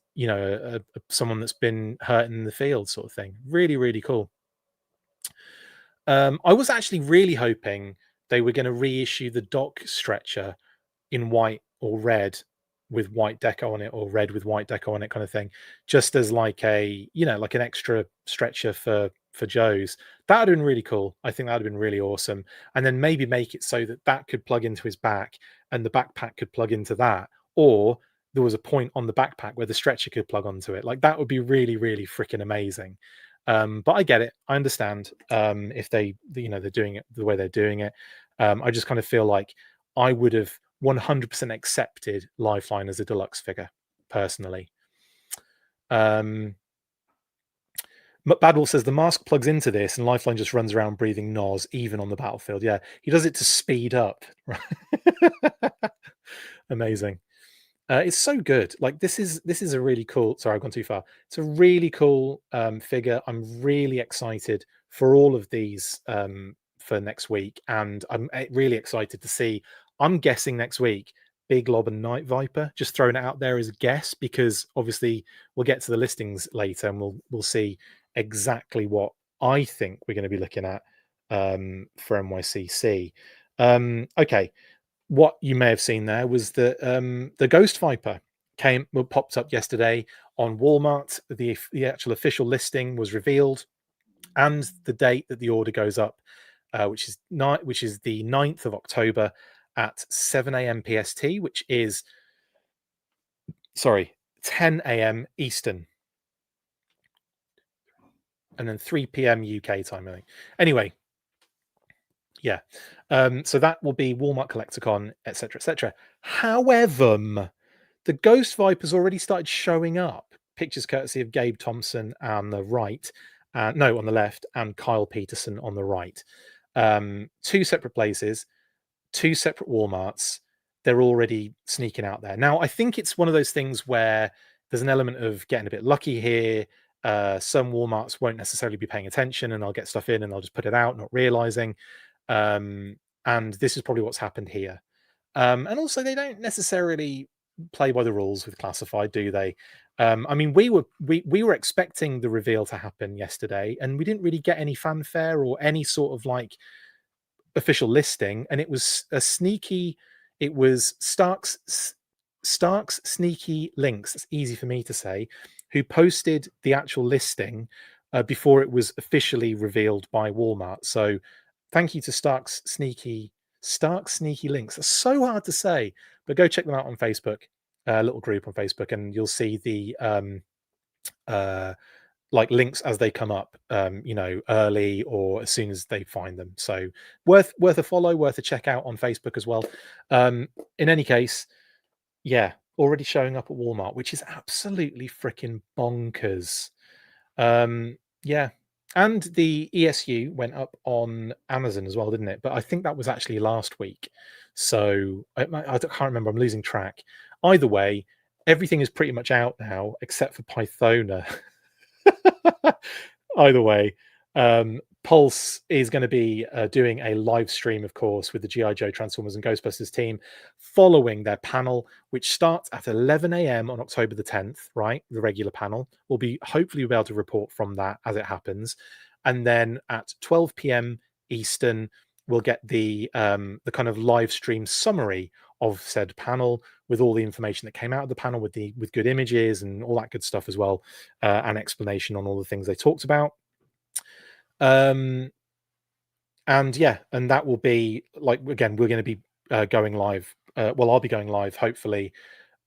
someone that's been hurt in the field sort of thing. Really, really cool. I was actually really hoping they were going to reissue the dock stretcher in white or red with white deco on it, or red with white deco on it, kind of thing, just as like like an extra stretcher for Joe's. That would have been really cool. I think that would have been really awesome. And then maybe make it so that could plug into his back, and the backpack could plug into that, or there was a point on the backpack where the stretcher could plug onto it. Like, that would be really, really freaking amazing. But I get it. I understand if they're doing it the way they're doing it. I just kind of feel like I would have 100% accepted Lifeline as a deluxe figure personally. Badwell says the mask plugs into this and Lifeline just runs around breathing nos even on the battlefield. Yeah, he does it to speed up. Amazing. It's so good. Like, this is a really cool. Sorry, I've gone too far. It's a really cool figure. I'm really excited for all of these for next week, and I'm really excited to see. I'm guessing next week Big Lob and Night Viper. Just throwing it out there as a guess, because obviously we'll get to the listings later and we'll see exactly what I think we're going to be looking at for NYCC. Okay, what you may have seen there was that the Ghost Viper popped up yesterday on Walmart. The actual official listing was revealed, and the date that the order goes up, which is the 9th of October at 7 a.m. PST, which is 10 a.m. Eastern, and then 3 p.m. UK time, I think. Anyway, yeah. So that will be Walmart Collecticon, etc., etc. However, the Ghost Viper's already started showing up. Pictures courtesy of Gabe Thompson on the right, on the left, and Kyle Peterson on the right. Two separate places, two separate Walmarts. They're already sneaking out there. Now, I think it's one of those things where there's an element of getting a bit lucky here. Some Walmarts won't necessarily be paying attention, and I'll get stuff in and I'll just put it out, not realizing. And this is probably what's happened here. And also, they don't necessarily play by the rules with classified, do they? I mean, we were expecting the reveal to happen yesterday, and we didn't really get any fanfare or any sort of like official listing, and it was a sneaky. It was Stark's sneaky links. That's easy for me to say. Who posted the actual listing before it was officially revealed by Walmart? So, thank you to Stark's sneaky links. That's so hard to say, but go check them out on Facebook, a little group on Facebook, and you'll see the like links as they come up, early or as soon as they find them. So worth a follow, worth a check out on Facebook as well. In any case, yeah, already showing up at Walmart, which is absolutely freaking bonkers. Yeah. And the ESU went up on Amazon as well, didn't it? But I think that was actually last week. So I can't remember. I'm losing track. Either way, everything is pretty much out now except for Pythona. Either way, Pulse is going to be doing a live stream, of course, with the G.I. Joe, Transformers and Ghostbusters team following their panel, which starts at 11 a.m. on October the 10th, right? The regular panel. We'll hopefully be able to report from that as it happens. And then at 12 p.m. Eastern, we'll get the kind of live stream summary of said panel with all the information that came out of the panel with good images and all that good stuff as well, and explanation on all the things they talked about. And that will be like, again, we're going to be going live. I'll be going live hopefully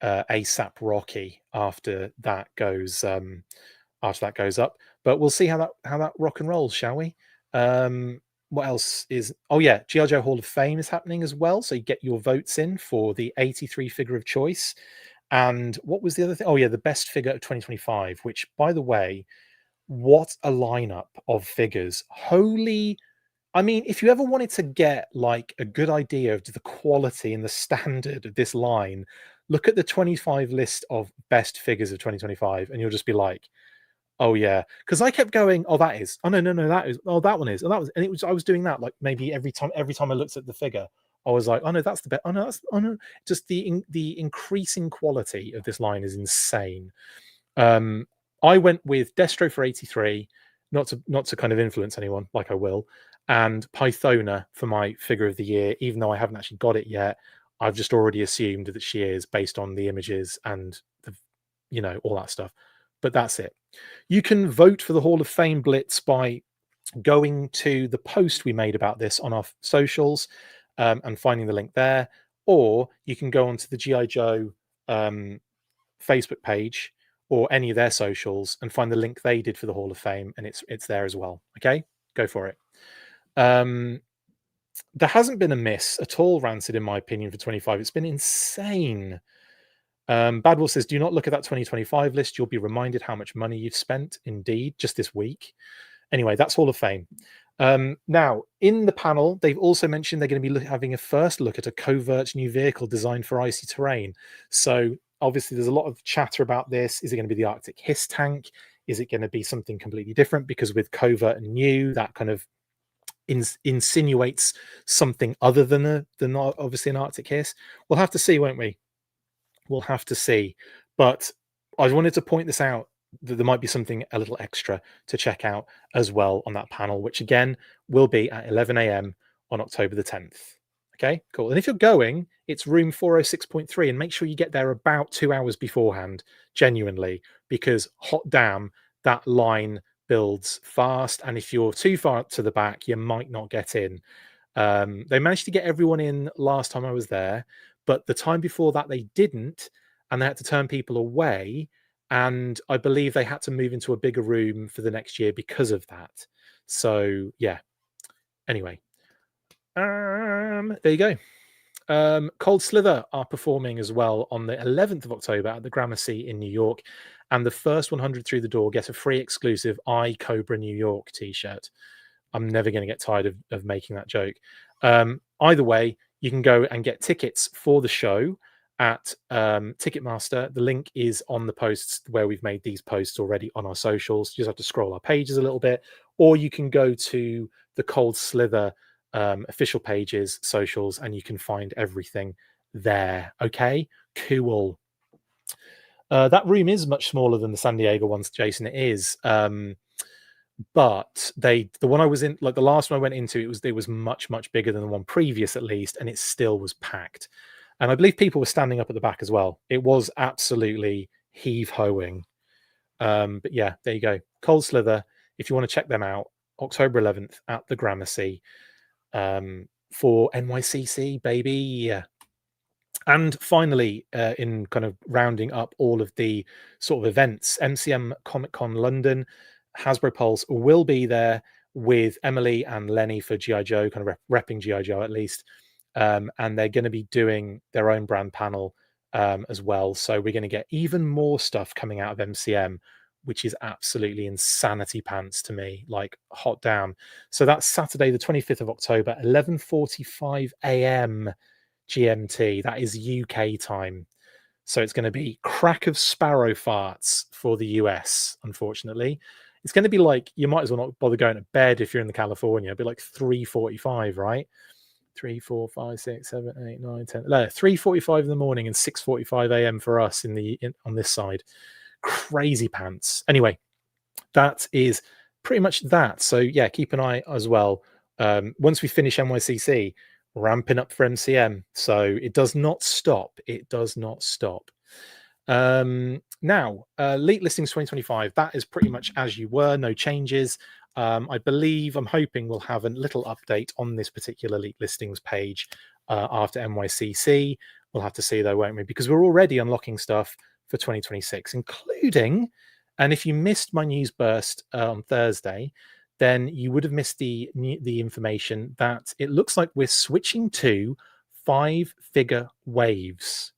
ASAP Rocky after that goes up. But we'll see how that rock and rolls, shall we? What else is? Oh yeah, G.I. Joe Hall of Fame is happening as well. So you get your votes in for the 83 figure of choice. And what was the other thing? Oh yeah, the best figure of 2025. Which, by the way, what a lineup of figures! Holy! I mean, if you ever wanted to get like a good idea of the quality and the standard of this line, look at the 25 list of best figures of 2025, and you'll just be like, oh yeah, because I kept going, oh that is, oh no, that is, oh that one is, and that was, and it was, I was doing that like maybe every time I looked at the figure, I was like, oh no, that's the best, oh no, that's, oh no, just the increasing quality of this line is insane. I went with Destro for 83, not to kind of influence anyone, like I will, and Pythona for my figure of the year, even though I haven't actually got it yet. I've just already assumed that she is based on the images and the, all that stuff. But that's it. You can vote for the Hall of Fame Blitz by going to the post we made about this on our socials and finding the link there, or you can go onto the G.I. Joe Facebook page or any of their socials and find the link they did for the Hall of Fame, and it's there as well. Okay, go for it. There hasn't been a miss at all, Rancid, in my opinion, for 25. It's been insane. Badwell says, do not look at that 2025 list. You'll be reminded how much money you've spent, indeed, just this week. Anyway, that's Hall of Fame. Now, in the panel, they've also mentioned they're going to be having a first look at a covert new vehicle designed for icy terrain. So, obviously, there's a lot of chatter about this. Is it going to be the Arctic Hiss tank? Is it going to be something completely different? Because with covert and new, that kind of insinuates something other than obviously an Arctic hiss. We'll have to see, won't we? We'll have to see. But I wanted to point this out, that there might be something a little extra to check out as well on that panel, which again will be at 11 a.m. on October the 10th. Okay, cool. And if you're going, it's room 406.3, and make sure you get there about 2 hours beforehand, genuinely, because hot damn, that line builds fast. And if you're too far to the back, you might not get in. They managed to get everyone in last time I was there, but the time before that they didn't, and they had to turn people away. And I believe they had to move into a bigger room for the next year because of that. So yeah. Anyway, there you go. Cold Slither are performing as well on the 11th of October at the Gramercy in New York, and the first 100 through the door get a free exclusive I Cobra New York t-shirt. I'm never going to get tired of making that joke. Either way, you can go and get tickets for the show at Ticketmaster. The link is on the posts where we've made these posts already on our socials. You just have to scroll our pages a little bit, or you can go to the Cold Slither official pages, socials, and you can find everything there. Okay, cool. That room is much smaller than the San Diego ones, Jason. It is. But the one I was in, like the last one I went into, it was much bigger than the one previous, at least, and it still was packed. And I believe people were standing up at the back as well. It was absolutely heave-hoing. But yeah, there you go. Cold Slither, if you want to check them out, October 11th at the Gramercy for NYCC, baby. And finally, in kind of rounding up all of the sort of events, MCM Comic Con London, Hasbro Pulse will be there with Emily and Lenny for G.I. Joe, kind of repping G.I. Joe at least. And they're going to be doing their own brand panel as well. So we're going to get even more stuff coming out of MCM, which is absolutely insanity pants to me, like hot damn. So that's Saturday, the 25th of October, 11:45 a.m. GMT. That is UK time. So it's going to be crack of sparrow farts for the US, unfortunately. It's going to be like, you might as well not bother going to bed if you're in the California. It'd be like 3:45, right? 3, 4, 5, 6, 7, 8, 9, 10. No, 3:45 in the morning and 6:45 a.m. for us on this side. Crazy pants. Anyway, that is pretty much that. So yeah, keep an eye as well. Once we finish NYCC, ramping up for MCM. So it does not stop. It does not stop. Now, leak listings 2025, that is pretty much as you were, no changes. I'm hoping we'll have a little update on this particular leak listings page after NYCC. We'll have to see though, won't we? Because we're already unlocking stuff for 2026, including, and if you missed my news burst on Thursday, then you would have missed the information that it looks like we're switching to 5-figure waves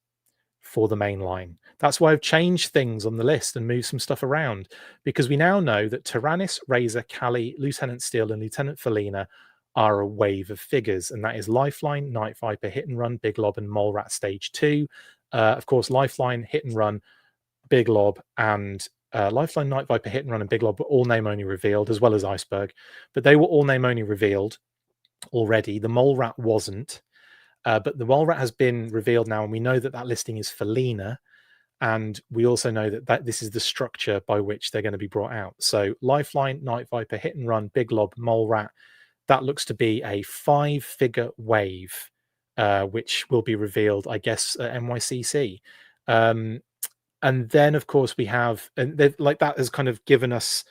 for the main line. That's why I've changed things on the list and moved some stuff around, because we now know that Tyrannus, Razor, Callie, Lieutenant Steel, and Lieutenant Felina are a wave of figures, and that is Lifeline, Night Viper, Hit and Run, Big Lob, and Mole Rat Stage 2. Of course, Lifeline, Hit and Run, Big Lob, and Lifeline, Night Viper, Hit and Run, and Big Lob were all name only revealed, as well as Iceberg, but they were all name only revealed already. The Mole Rat wasn't. But the Mole Rat has been revealed now, and we know that that listing is Felina, and we also know that this is the structure by which they're going to be brought out. So Lifeline, Night Viper, Hit and Run, Big Lob, Mole Rat, that looks to be a 5-figure wave, which will be revealed, I guess, at NYCC. And then, of course, we have, and like that has kind of given us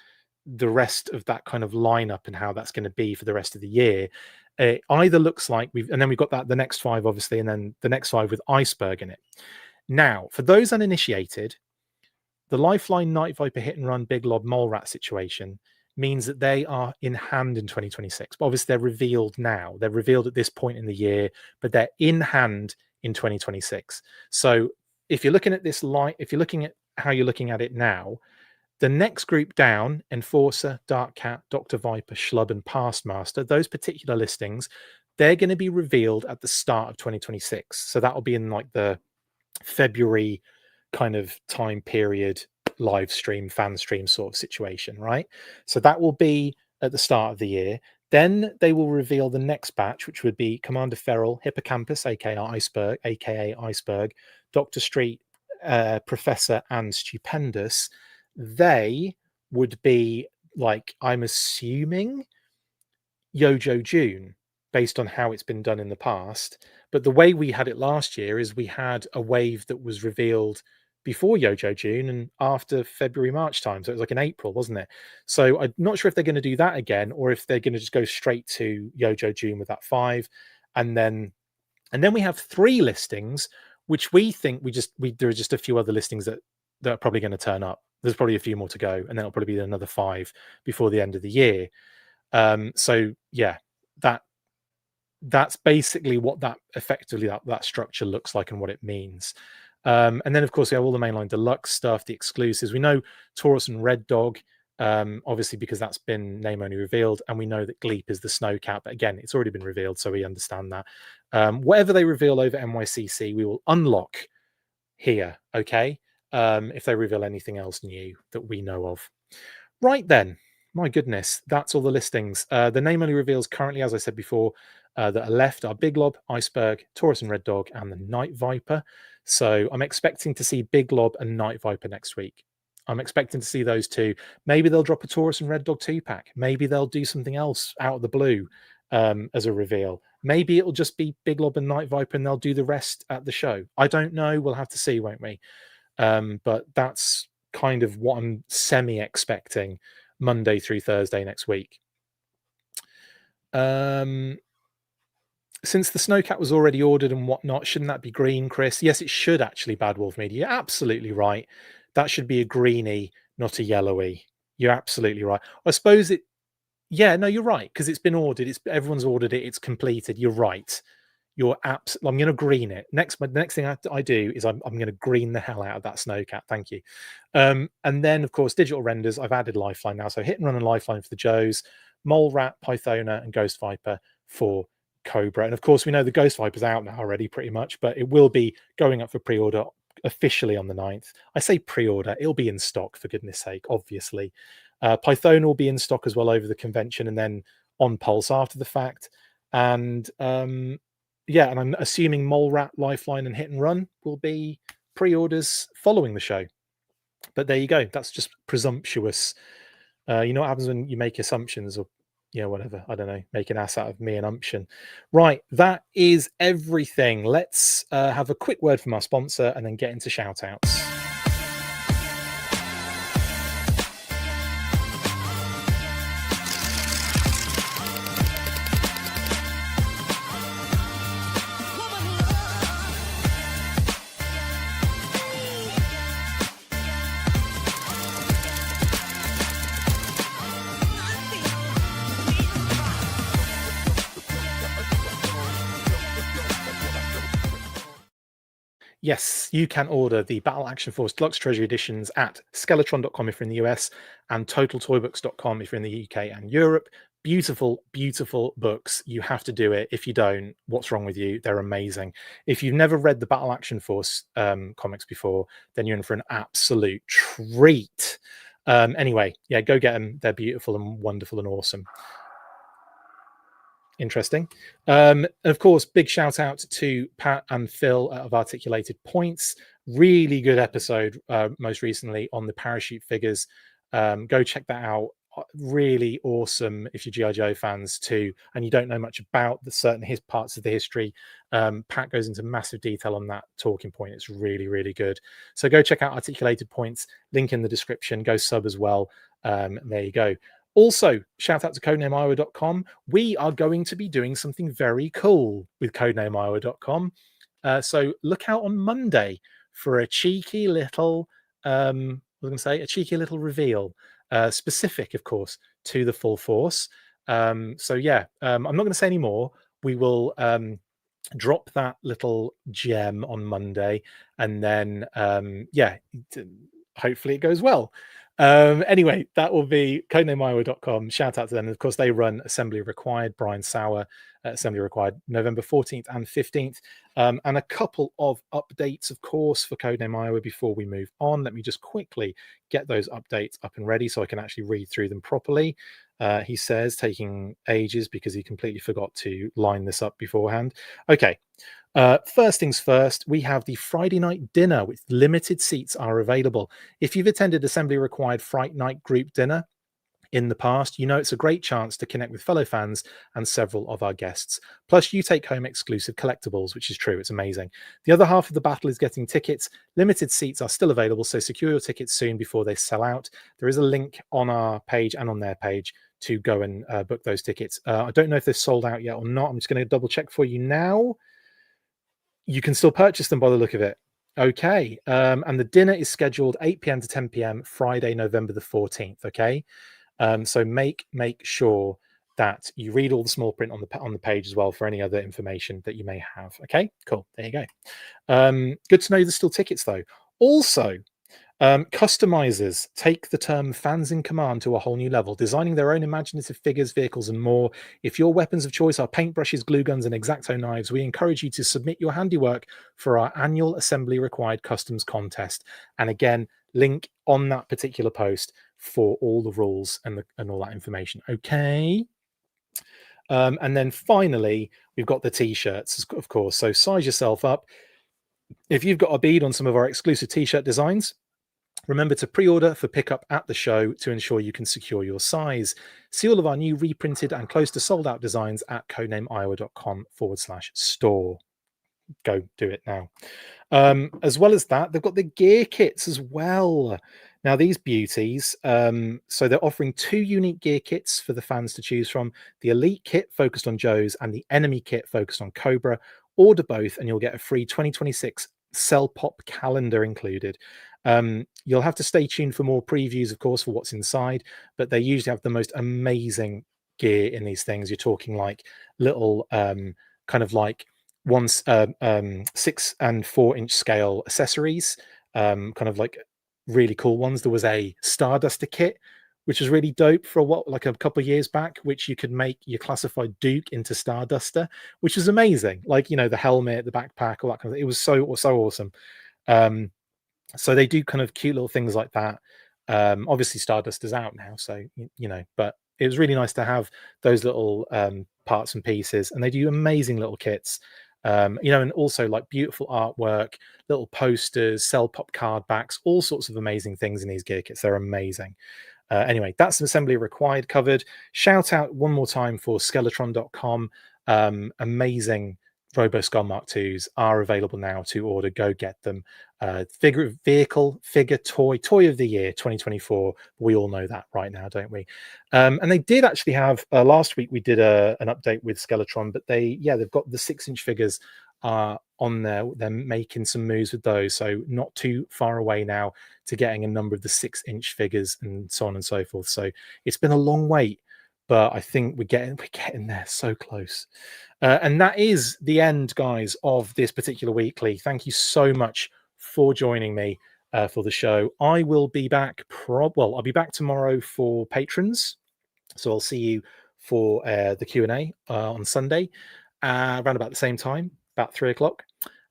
the rest of that kind of lineup and how that's going to be for the rest of the year. It either looks like and then we've got the next 5, obviously, and then the next 5 with Iceberg in it. Now, for those uninitiated, the Lifeline, Night Viper, Hit and Run, Big Lob, Mole Rat situation means that they are in hand in 2026. But obviously, they're revealed now. They're revealed at this point in the year, but they're in hand in 2026. So if you're looking at this if you're looking at how you're looking at it now, the next group down, Enforcer, Dark Cat, Dr. Viper, Schlub, and Pastmaster, those particular listings, they're going to be revealed at the start of 2026. So that'll be in like the February kind of time period, live stream, fan stream sort of situation, right? So that will be at the start of the year. Then they will reveal the next batch, which would be Commander Feral, Hippocampus, aka Iceberg, Dr. Street, Professor, and Stupendous. They would be like, I'm assuming, Yojo June, based on how it's been done in the past. But the way we had it last year is we had a wave that was revealed before Yojo June and after February, March time. So it was like in April, wasn't it? So I'm not sure if they're going to do that again or if they're going to just go straight to Yojo June with that 5. And then we have 3 listings, which we think there are just a few other listings that are probably going to turn up. There's probably a few more to go, and then it'll probably be another 5 before the end of the year. So yeah, that's basically what that effectively that structure looks like and what it means. And then of course we have all the mainline deluxe stuff, the exclusives. We know Taurus and Red Dog, obviously because that's been name only revealed, and we know that Gleep is the Snowcat, but again, it's already been revealed, so we understand that. Whatever they reveal over NYCC, we will unlock here, okay? If they reveal anything else new that we know of. Right then, my goodness, that's all the listings. The name only reveals currently, as I said before, that are left are Big Lob, Iceberg, Taurus and Red Dog, and the Night Viper. So I'm expecting to see Big Lob and Night Viper next week. I'm expecting to see those 2. Maybe they'll drop a Taurus and Red Dog 2-pack. Maybe they'll do something else out of the blue as a reveal. Maybe it'll just be Big Lob and Night Viper and they'll do the rest at the show. I don't know. We'll have to see, won't we? But that's kind of what I'm semi-expecting Monday through Thursday next week. Since the Snowcat was already ordered and whatnot, shouldn't that be green, Chris? Yes, it should actually, Bad Wolf Media. You're absolutely right. That should be a greeny, not a yellowy. You're absolutely right. I suppose it... Yeah, no, you're right, because it's been ordered. Everyone's ordered it. It's completed. You're right. I'm going to green it. The next thing I do is I'm going to green the hell out of that Snowcat. Thank you. And then, of course, digital renders. I've added Lifeline now. So Hit and Run and Lifeline for the Joes, Mole Rat, Pythona, and Ghost Viper for Cobra. And of course, we know the Ghost Viper's out now already pretty much, but it will be going up for pre-order officially on the 9th. I say pre-order. It'll be in stock, for goodness sake, obviously. Pythona will be in stock as well over the convention and then on Pulse after the fact. And... yeah, and I'm assuming Mole Rat, Lifeline, and Hit and Run will be pre-orders following the show. But there you go. That's just presumptuous. You know what happens when you make assumptions or, whatever. I don't know, make an ass out of me and umption. Right, that is everything. Let's have a quick word from our sponsor and then get into shout-outs. Yes, you can order the Battle Action Force Deluxe Treasury Editions at Skeletron.com if you're in the US and TotalToyBooks.com if you're in the UK and Europe. Beautiful, beautiful books. You have to do it. If you don't, what's wrong with you? They're amazing. If you've never read the Battle Action Force comics before, then you're in for an absolute treat. Anyway, yeah, go get them. They're beautiful and wonderful and awesome. Interesting. Of course, big shout out to Pat and Phil of Articulated Points. Really good episode most recently on the parachute figures. Go check that out. Really awesome if you're G.I. Joe fans too, and you don't know much about the certain parts of the history. Pat goes into massive detail on that talking point. It's really, really good. So go check out Articulated Points. Link in the description. Go sub as well. There you go. Also, shout out to codenameiowa.com. We are going to be doing something very cool with codenameiowa.com. So look out on Monday for a cheeky little, a cheeky little reveal, specific, of course, to the Full Force. So yeah, I'm not going to say any more. We will drop that little gem on Monday, and then yeah, hopefully it goes well. Anyway, that will be codenameiowa.com. Shout out to them. And of course, they run Assembly Required, Brian Sauer, Assembly Required, November 14th and 15th. And a couple of updates, of course, for Codename Iowa before we move on. Let me just quickly get those updates up and ready so I can actually read through them properly. He says taking ages because he completely forgot to line this up beforehand. Okay. First things first, we have the Friday night dinner with limited seats are available. If you've attended Assembly Required Fright Night group dinner in the past, you know it's a great chance to connect with fellow fans and several of our guests. Plus, you take home exclusive collectibles, which is true. It's amazing. The other half of the battle is getting tickets. Limited seats are still available, so secure your tickets soon before they sell out. There is a link on our page and on their page to go and book those tickets. I don't know if they're sold out yet or not. I'm just going to double check for you now. You can still purchase them by the look of it. Okay. And the dinner is scheduled 8 p.m. to 10 p.m. Friday, November the 14th. Okay. So make sure that you read all the small print on the page as well for any other information that you may have. Okay, cool. There you go. Good to know there's still tickets though. Also, customizers take the term fans in command to a whole new level, designing their own imaginative figures, vehicles, and more. If your weapons of choice are paintbrushes, glue guns, and X-Acto knives, we encourage you to submit your handiwork for our annual Assembly Required Customs contest. And again, link on that particular post for all the rules and all that information. Okay. And then finally, we've got the t-shirts, of course. So size yourself up. If you've got a bead on some of our exclusive t-shirt designs, remember to pre-order for pickup at the show to ensure you can secure your size. See all of our new reprinted and close to sold out designs at codenameiowa.com/store. Go do it now. As well as that, they've got the gear kits as well. Now, these beauties, so they're offering 2 unique gear kits for the fans to choose from. The Elite kit focused on Joe's and the Enemy kit focused on Cobra. Order both and you'll get a free 2026 Cell Pop calendar included. You'll have to stay tuned for more previews, of course, for what's inside, but they usually have the most amazing gear in these things. You're talking like little kind of like 6 and 4 inch scale accessories, kind of like really cool ones. There was a Starduster kit, which was really dope for like a couple of years back, which you could make your classified Duke into Starduster, which was amazing. Like, you know, the helmet, the backpack, all that kind of thing. It was so awesome. So they do kind of cute little things like that. Obviously Starduster's out now, so you know, but it was really nice to have those little parts and pieces, and they do amazing little kits. You know, and also like beautiful artwork, little posters, Cell Pop card backs, all sorts of amazing things in these gear kits. They're amazing. Anyway, that's Assembly Required covered. Shout out one more time for Skeletron.com. Amazing RoboSkull Mark IIs are available now to order. Go get them. Toy of the year 2024. We all know that right now, don't we? And they did actually have last week we did an update with Skeletron, but they've got the 6-inch figures on there. They're making some moves with those, so not too far away now to getting a number of the 6-inch figures and so on and so forth. So it's been a long wait, but I think we're getting there, so close. And that is the end, guys, of this particular weekly. Thank you so much for joining me for the show. I will be back I'll be back tomorrow for patrons, so I'll see you for the Q&A on Sunday around about the same time, about 3:00.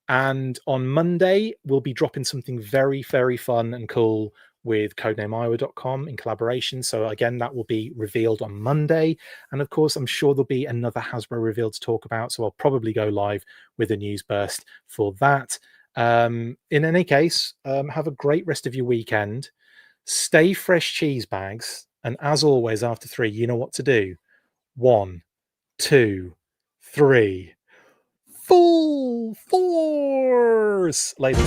And on Monday we'll be dropping something very, very fun and cool with codenameiowa.com in collaboration. So again, that will be revealed on Monday. And of course, I'm sure there'll be another Hasbro reveal to talk about. So I'll probably go live with a news burst for that. In any case, have a great rest of your weekend. Stay fresh, cheese bags. And as always, after 3, you know what to do. 1, 2, 3. Full force! Ladies.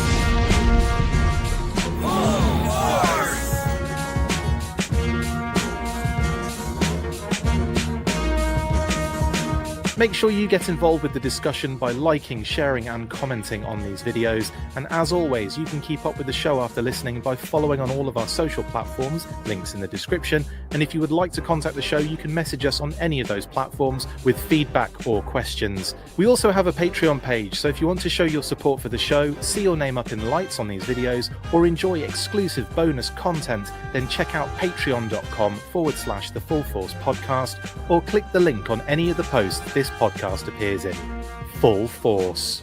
Make sure you get involved with the discussion by liking, sharing, and commenting on these videos. And as always, you can keep up with the show after listening by following on all of our social platforms, links in the description. And if you would like to contact the show, you can message us on any of those platforms with feedback or questions. We also have a Patreon page, so if you want to show your support for the show, see your name up in lights on these videos, or enjoy exclusive bonus content, then check out patreon.com/The Full Force Podcast, or click the link on any of the posts this podcast appears in. Full Force.